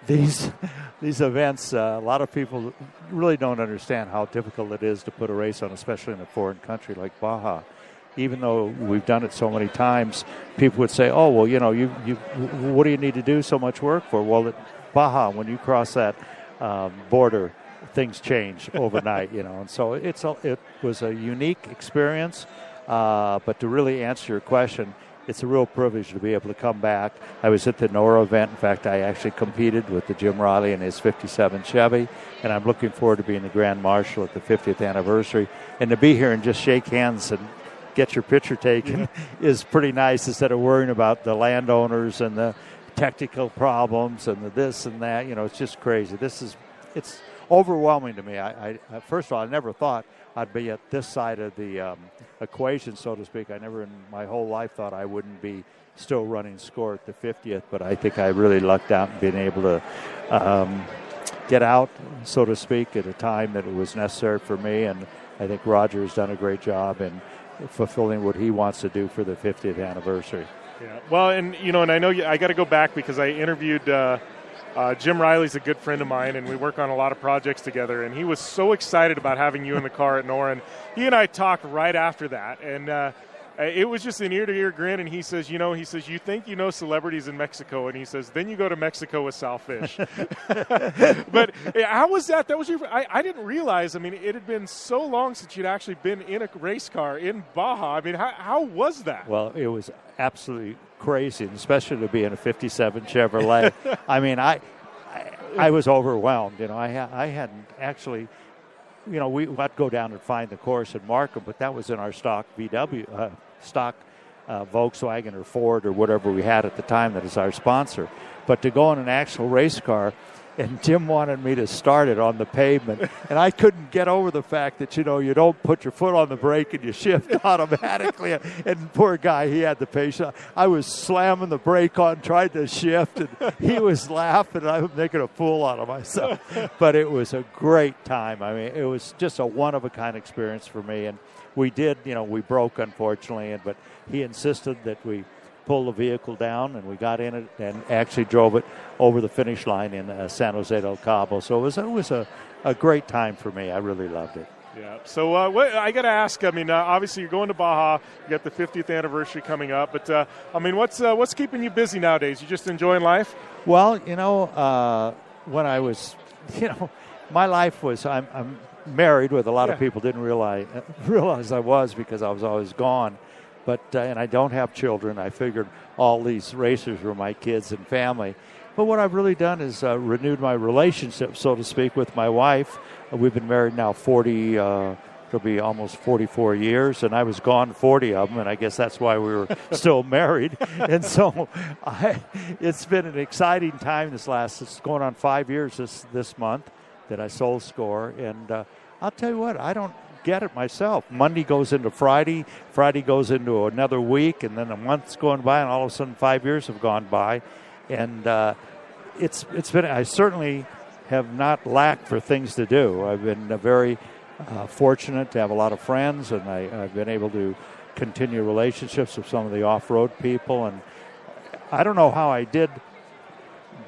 Speaker 15: These events, a lot of people really don't understand how difficult it is to put a race on, especially in a foreign country like Baja. Even though we've done it so many times, people would say, "Oh, well, you what do you need to do so much work for?" Well, at Baja, when you cross that border, things change overnight, And so it was a unique experience. But to really answer your question, it's a real privilege to be able to come back. I was at the Nora event. In fact, I actually competed with the Jim Riley and his 57 Chevy, and I'm looking forward to being the Grand Marshal at the 50th anniversary. And to be here and just shake hands and get your picture taken is pretty nice, instead of worrying about the landowners and the technical problems and the this and that. It's just crazy. It's overwhelming to me. I first of all, I never thought I'd be at this side of the equation, so to speak. I never in my whole life thought I wouldn't be still running score at the 50th, but I think I really lucked out in being able to get out, so to speak, at a time that it was necessary for me, and I think Roger has done a great job in fulfilling what he wants to do for the 50th anniversary.
Speaker 3: Yeah. Well, and I know I got to go back because I interviewed Jim Riley's a good friend of mine, and we work on a lot of projects together, and he was so excited about having you in the car at Nora. And he and I talked right after that, and it was just an ear-to-ear grin, and he says, you think you know celebrities in Mexico, and he says, then you go to Mexico with Sal Fish. But how was that? That was I didn't realize, I mean, it had been so long since you'd actually been in a race car in Baja. I mean, how was that?
Speaker 15: Well, it was absolutely crazy, and especially to be in a 57 Chevrolet. I mean, I was overwhelmed. I hadn't actually, I'd go down and find the course and mark them, but that was in our stock VW, Volkswagen or Ford or whatever we had at the time that is our sponsor. But to go in an actual race car, and Jim wanted me to start it on the pavement, and I couldn't get over the fact that, you don't put your foot on the brake and you shift automatically. And poor guy, he had the patience. I was slamming the brake on, tried to shift, and he was laughing, and I was making a fool out of myself. But it was a great time. I mean, it was just a one-of-a-kind experience for me. And we did, we broke, unfortunately, but he insisted that we pull the vehicle down, and we got in it and actually drove it over the finish line in San Jose del Cabo. So it was a great time for me. I really loved it.
Speaker 3: Yeah. So I got to ask, I mean, obviously you're going to Baja. You got the 50th anniversary coming up. But, I mean, what's keeping you busy nowadays? You just enjoying life?
Speaker 15: Well, when I was, my life was, I'm married with a lot of people didn't realize I was, because I was always gone. But and I don't have children. I figured all these racers were my kids and family. But what I've really done is renewed my relationship, so to speak, with my wife. We've been married now it'll be almost 44 years, and I was gone 40 of them, and I guess that's why we were still married. And so it's been an exciting time it's going on 5 years this month. that I sold score. And I'll tell you what, I don't get it myself. Monday goes into Friday. Friday goes into another week, and then a month's going by, and all of a sudden 5 years have gone by. And it's been, I certainly have not lacked for things to do. I've been very fortunate to have a lot of friends, and I've been able to continue relationships with some of the off-road people. And I don't know how I did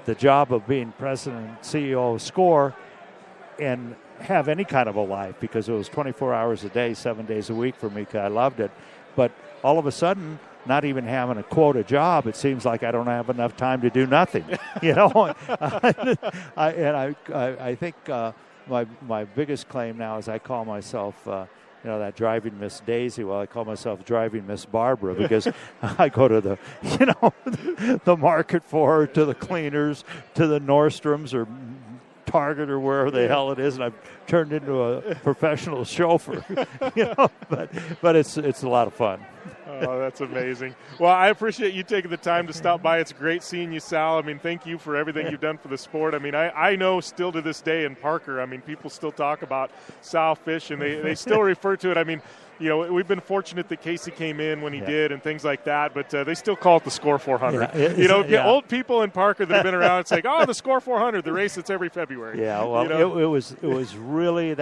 Speaker 15: the job of being president and CEO of SCORE and have any kind of a life, because it was 24 hours a day, 7 days a week for me, because I loved it. But all of a sudden, not even having a job, it seems like I don't have enough time to do nothing. I think my biggest claim now is I call myself that driving Miss Daisy. Well, I call myself driving Miss Barbara, because I go to the market for her, to the cleaners, to the Nordstroms or Target or wherever the hell it is, and I've turned into a professional chauffeur. But it's a lot of fun.
Speaker 3: Oh, that's amazing. Well, I appreciate you taking the time to stop by. It's great seeing you, Sal. I mean, thank you for everything you've done for the sport. I mean, I know still to this day in Parker, I mean, people still talk about Sal Fish, and they still refer to it. I mean, we've been fortunate that Casey came in when he did and things like that, but they still call it the Score 400. Old people in Parker that have been around saying, "Oh, the Score 400, the race that's every February."
Speaker 15: Yeah, well, it was really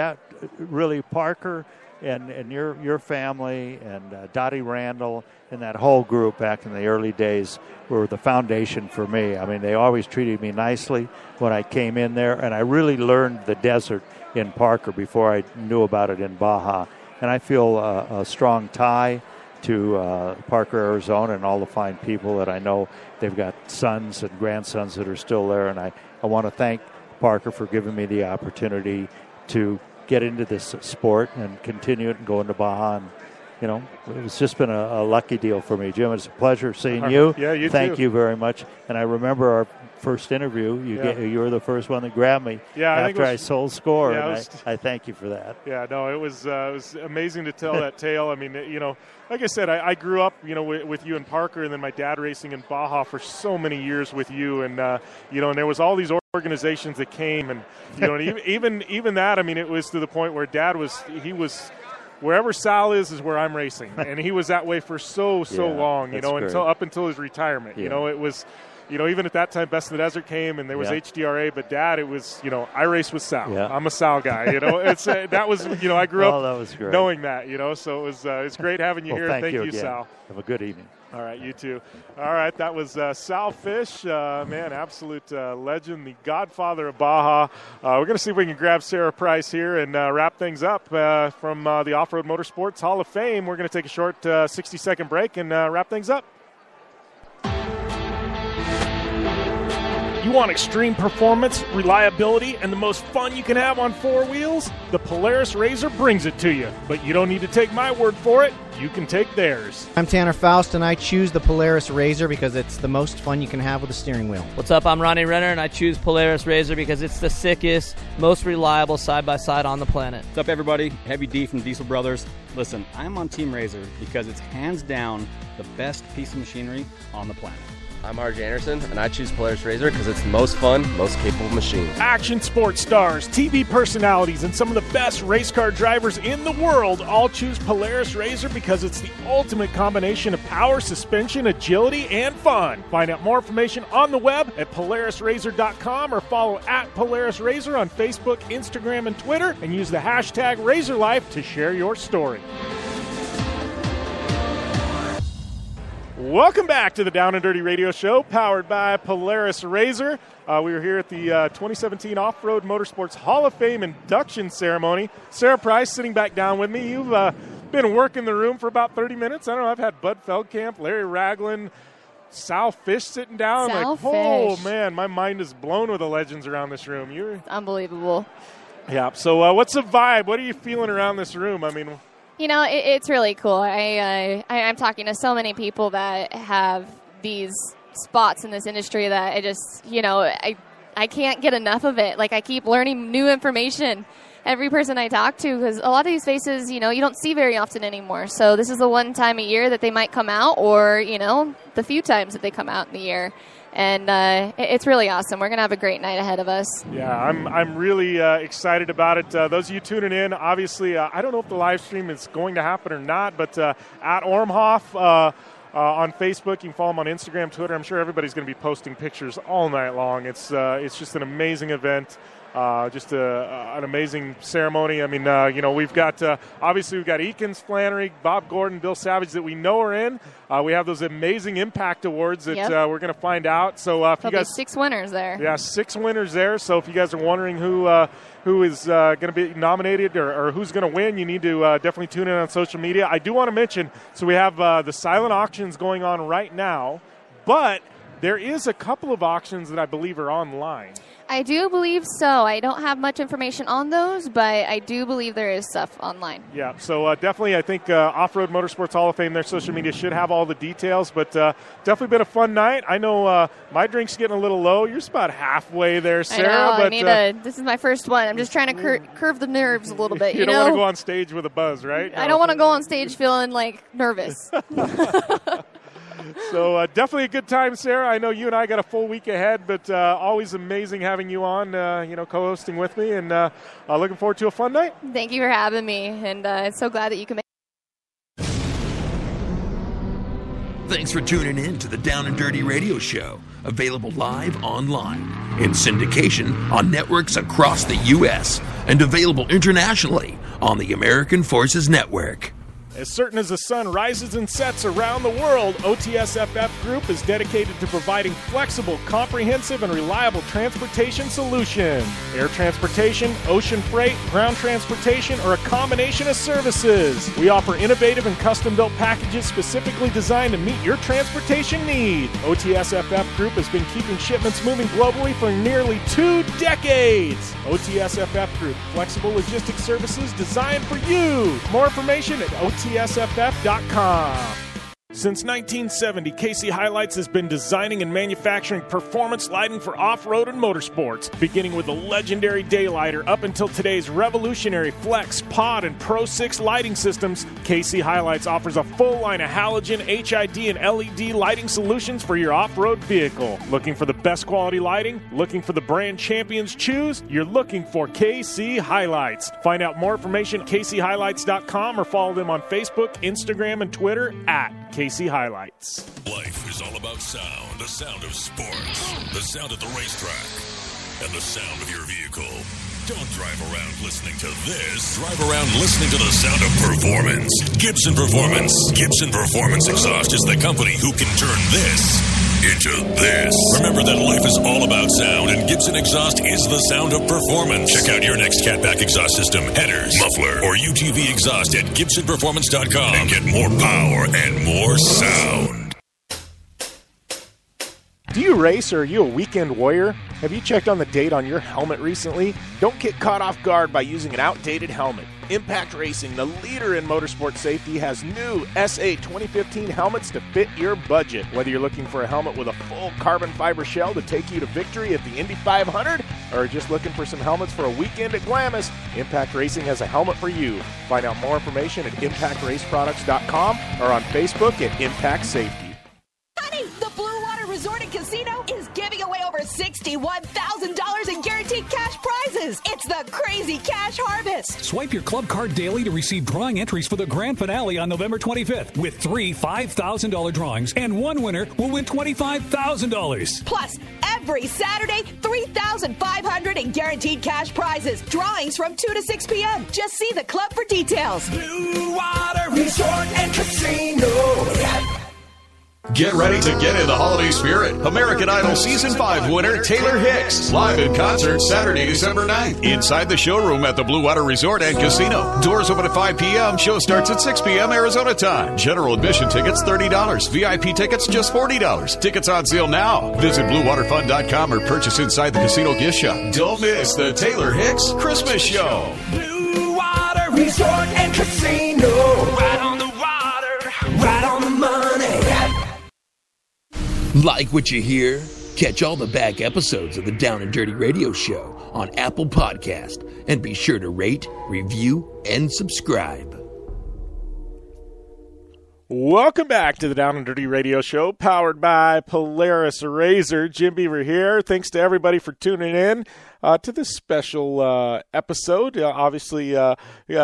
Speaker 15: Parker and your family and Dottie Randall and that whole group back in the early days were the foundation for me. I mean, they always treated me nicely when I came in there, and I really learned the desert in Parker before I knew about it in Baja. And I feel a strong tie to Parker, Arizona, and all the fine people that I know. They've got sons and grandsons that are still there, and I want to thank Parker for giving me the opportunity to get into this sport and continue it and go into Baja. And, it's just been a lucky deal for me. Jim, it's a pleasure seeing you.
Speaker 3: Yeah, you
Speaker 15: Thank
Speaker 3: too.
Speaker 15: you very much. And I remember our first interview. You were the first one that grabbed me after I sold score, and I thank you for that.
Speaker 3: Yeah, no, it was amazing to tell that tale. I mean, like I said, I grew up, with you in Parker, and then my dad racing in Baja for so many years with you, and and there was all these organizations that came, and and even that. I mean, it was to the point where Dad was wherever Sal is where I'm racing, and he was that way for so long, until his retirement.
Speaker 15: Yeah.
Speaker 3: It was. Even at that time, Best in the Desert came, and there was HDRA. But Dad, it was, I race with Sal.
Speaker 15: Yeah.
Speaker 3: I'm a Sal guy. It's that was, I grew up
Speaker 15: that was great.
Speaker 3: knowing that. So it's great having you here.
Speaker 15: Thank you
Speaker 3: again.
Speaker 15: Sal. Have a good evening.
Speaker 3: All right, you too. All right, that was Sal Fish, man, absolute legend, the godfather of Baja. We're going to see if we can grab Sara Price here and wrap things up from the Off-Road Motorsports Hall of Fame. We're going to take a short 60-second break and wrap things up. You want extreme performance, reliability, and the most fun you can have on four wheels? The Polaris RZR brings it to you. But you don't need to take my word for it. You can take theirs.
Speaker 5: I'm Tanner Faust, and I choose the Polaris RZR because it's the most fun you can have with a steering wheel.
Speaker 6: What's up? I'm Ronnie Renner, and I choose Polaris RZR because it's the sickest, most reliable side-by-side on the planet.
Speaker 7: What's up, everybody? Heavy D from Diesel Brothers. Listen, I'm on Team RZR because it's hands down the best piece of machinery on the planet.
Speaker 8: I'm RJ Anderson, and I choose Polaris RZR because it's the most fun, most capable machine.
Speaker 3: Action sports stars, TV personalities, and some of the best race car drivers in the world all choose Polaris RZR because it's the ultimate combination of power, suspension, agility, and fun. Find out more information on the web at PolarisRZR.com or follow at Polaris RZR on Facebook, Instagram, and Twitter, and use the hashtag RZRLife to share your story. Welcome back to the Down and Dirty Radio Show, powered by Polaris RZR. We were here at the 2017 Off-Road Motorsports Hall of Fame induction ceremony. Sara Price sitting back down with me. You've been working the room for about 30 minutes. I don't know, I've had Bud Feldkamp, Larry Ragland, Sal Fish sitting down. Oh, man, my mind is blown with the legends around this room.
Speaker 10: It's unbelievable.
Speaker 3: Yeah, so what's the vibe? What are you feeling around this room? I mean...
Speaker 10: it's really cool. I'm talking to so many people that have these spots in this industry that I just, I can't get enough of it. Like, I keep learning new information every person I talk to, because a lot of these faces, you don't see very often anymore. So this is the one time a year that they might come out, or, the few times that they come out in the year. And it's really awesome. We're going to have a great night ahead of us.
Speaker 3: Yeah, I'm really excited about it. Those of you tuning in, obviously, I don't know if the live stream is going to happen or not, but at Ormhoff on Facebook, you can follow them on Instagram, Twitter. I'm sure everybody's going to be posting pictures all night long. It's just an amazing event. Just an amazing ceremony. I mean, we've got obviously we've got Eakins, Flannery, Bob Gordon, Bill Savage that we know are in. We have those amazing Impact Awards that we're going to find out. So if you guys,
Speaker 10: 6 winners there.
Speaker 3: Yeah, 6 winners there. So if you guys are wondering who is going to be nominated or who's going to win, you need to definitely tune in on social media. I do want to mention, so we have the silent auctions going on right now, but there is a couple of auctions that I believe are online.
Speaker 10: I do believe so. I don't have much information on those, but I do believe there is stuff online.
Speaker 3: Yeah, so definitely I think Off-Road Motorsports Hall of Fame, their social media should have all the details, but definitely been a fun night. I know my drink's getting a little low. You're just about halfway there, Sarah.
Speaker 10: I know. This is my first one. I'm just trying to curve the nerves a little bit.
Speaker 3: You don't want to go on stage with a buzz, right?
Speaker 10: I don't want to go on stage feeling nervous.
Speaker 3: So definitely a good time, Sarah. I know you and I got a full week ahead, but always amazing having you on, co-hosting with me, and looking forward to a fun night.
Speaker 10: Thank you for having me, and so glad that you can make.
Speaker 2: Thanks for tuning in to the Down and Dirty Radio Show, available live online, in syndication on networks across the U.S., and available internationally on the American Forces Network.
Speaker 3: As certain as the sun rises and sets around the world, OTSFF Group is dedicated to providing flexible, comprehensive, and reliable transportation solutions. Air transportation, ocean freight, ground transportation, or a combination of services. We offer innovative and custom-built packages specifically designed to meet your transportation needs. OTSFF Group has been keeping shipments moving globally for nearly 2 decades. OTSFF Group, flexible logistics services designed for you. More information at OTSFF.com. Since 1970, KC Highlights has been designing and manufacturing performance lighting for off-road and motorsports, beginning with the legendary Daylighter up until today's revolutionary Flex, Pod, and Pro 6 lighting systems. KC Highlights offers a full line of halogen, HID, and LED lighting solutions for your off-road vehicle. Looking for the best quality lighting? Looking for the brand champions choose? You're looking for KC Highlights. Find out more information at kchighlights.com or follow them on Facebook, Instagram, and Twitter at KC Highlights.
Speaker 1: Life is all about sound. The sound of sports. The sound at the racetrack. And the sound of your vehicle. Don't drive around listening to this. Drive around listening to the sound of performance. Gibson Performance. Gibson Performance Exhaust is the company who can turn this into this. Remember that life is all about sound, and Gibson Exhaust is the sound of performance. Check out your next catback exhaust system, headers, muffler, or UTV exhaust at GibsonPerformance.com and get more power and more sound.
Speaker 3: Do you race, or are you a weekend warrior? Have you checked on the date on your helmet recently? Don't get caught off guard by using an outdated helmet. Impact Racing, the leader in motorsport safety, has new SA 2015 helmets to fit your budget. Whether you're looking for a helmet with a full carbon fiber shell to take you to victory at the Indy 500, or just looking for some helmets for a weekend at Glamis, Impact Racing has a helmet for you. Find out more information at ImpactRaceProducts.com or on Facebook at Impact Safety.
Speaker 16: Honey, the Blue Water Resort and Casino is giving away over $61,000 in guaranteed cash prizes. It's the Crazy Cash Harvest.
Speaker 17: Swipe your club card daily to receive drawing entries for the grand finale on November 25th with 3 $5,000 drawings, and one winner will win $25,000.
Speaker 16: Plus, every Saturday, $3,500 in guaranteed cash prizes. Drawings from 2 to 6 p.m. Just see the club for details.
Speaker 18: Blue Water Resort and Casino.
Speaker 2: Get ready to get in the holiday spirit. American Idol Season 5 winner Taylor Hicks, live in concert Saturday, December 9th, inside the showroom at the Blue Water Resort and Casino. Doors open at 5 p.m. Show starts at 6 p.m. Arizona time. General admission tickets $30. VIP tickets just $40. Tickets on sale now. Visit BlueWaterFun.com or purchase inside the casino gift shop. Don't miss the Taylor Hicks Christmas Show.
Speaker 18: Blue Water Resort and Casino. Right on the water, right on the money.
Speaker 2: Like what you hear? Catch all the back episodes of the Down and Dirty Radio Show on Apple Podcast. And be sure to rate, review, and subscribe.
Speaker 3: Welcome back to the Down and Dirty Radio Show, powered by Polaris Razor. Jim Beaver here. Thanks to everybody for tuning in to this special episode. Obviously, we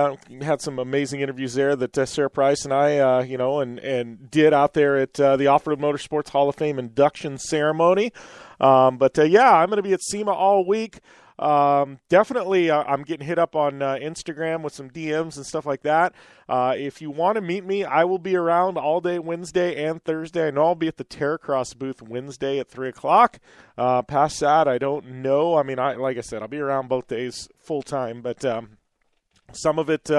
Speaker 3: had some amazing interviews there that Sara Price and I, and did out there at the Off-Road Motorsports Hall of Fame induction ceremony. I'm going to be at SEMA all week. Definitely, I'm getting hit up on Instagram with some DMs and stuff like that. If you want to meet me, I will be around all day Wednesday and Thursday. I know I'll be at the Terracross booth Wednesday at 3 o'clock. Past that, I don't know. I mean, like I said, I'll be around both days full time, but some of it's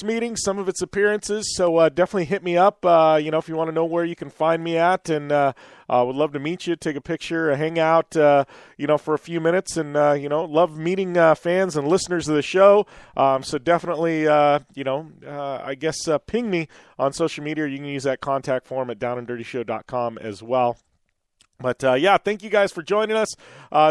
Speaker 3: meetings, some of it's appearances, so definitely hit me up, if you want to know where you can find me at, and I would love to meet you, take a picture, hang out, for a few minutes, and, love meeting fans and listeners of the show, so definitely, ping me on social media, or you can use that contact form at downanddirtyshow.com as well. But, thank you guys for joining us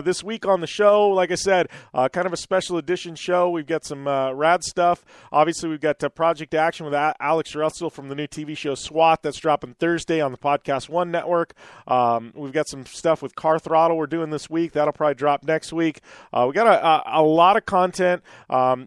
Speaker 3: this week on the show. Like I said, kind of a special edition show. We've got some rad stuff. Obviously, we've got Project Action with Alex Russell from the new TV show SWAT. That's dropping Thursday on the Podcast One Network. We've got some stuff with Car Throttle we're doing this week. That'll probably drop next week. We got a lot of content.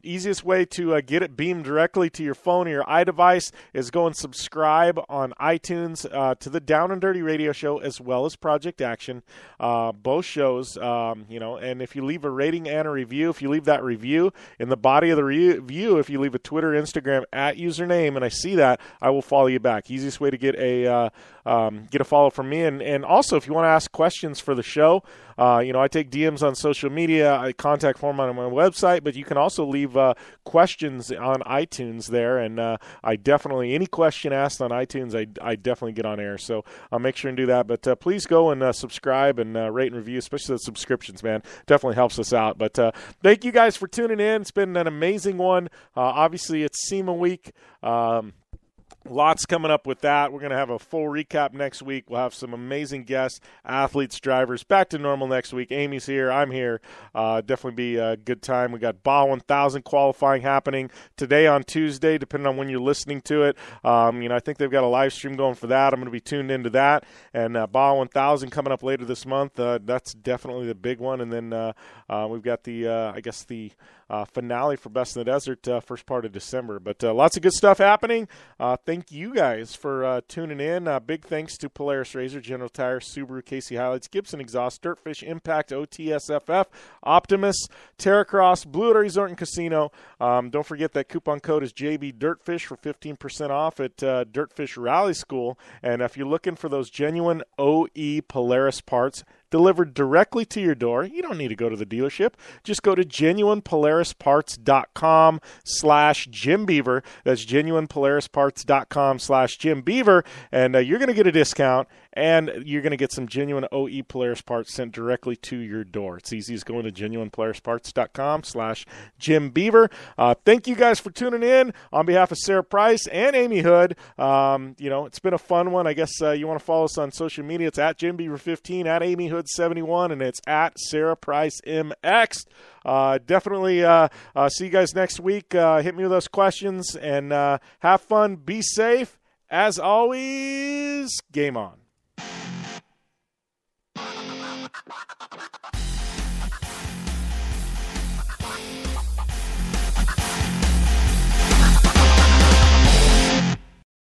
Speaker 3: Easiest way to get it beamed directly to your phone or your iDevice is go and subscribe on iTunes to the Down and Dirty Radio Show, as well as Project Action, both shows, and if you leave a rating and a review, if you leave that review in the body of the review, if you leave a Twitter, Instagram at username, and I see that, I will follow you back. Easiest way to get a follow from me, and also if you want to ask questions for the show, I take DMs on social media, I contact form on my website, but you can also leave questions on iTunes there, and I definitely, any question asked on iTunes, I definitely get on air, so I'll make sure and do that, but please go and subscribe and rate and review, especially the subscriptions, man. Definitely helps us out, but thank you guys for tuning in. It's been an amazing one. Obviously, it's SEMA week. Lots coming up with that. We're going to have a full recap next week. We'll have some amazing guests, athletes, drivers. Back to normal next week. Amy's here. I'm here. Definitely be a good time. We got Baja 1000 qualifying happening today on Tuesday, depending on when you're listening to it. I think they've got a live stream going for that. I'm going to be tuned into that. And Baja 1000 coming up later this month. That's definitely the big one. And then we've got the finale for Best in the Desert first part of December. But lots of good stuff happening. Thank you guys for tuning in. Big thanks to Polaris Razor, General Tire, Subaru, Casey Highlights, Gibson Exhaust, Dirtfish, Impact, OTSFF, Optimus, Terracross, Blue Water Resort and Casino. Don't forget that coupon code is JB Dirtfish for 15% off at Dirtfish Rally School. And if you're looking for those genuine OE Polaris parts delivered directly to your door, you don't need to go to the dealership. Just go to genuinepolarisparts.com/Jim Beaver. That's genuinepolarisparts.com/Jim Beaver, and you're going to get a discount, and you're going to get some genuine OE Polaris parts sent directly to your door. It's easy as going to genuinepolarisparts.com/Jim Beaver. Thank you guys for tuning in. On behalf of Sara Price and Amy Hood, it's been a fun one. I guess you want to follow us on social media. It's at Jim Beaver 15, at Amy Hood 71, and it's at Sara Price MX. Definitely see you guys next week. Hit me with those questions, and have fun. Be safe. As always, game on.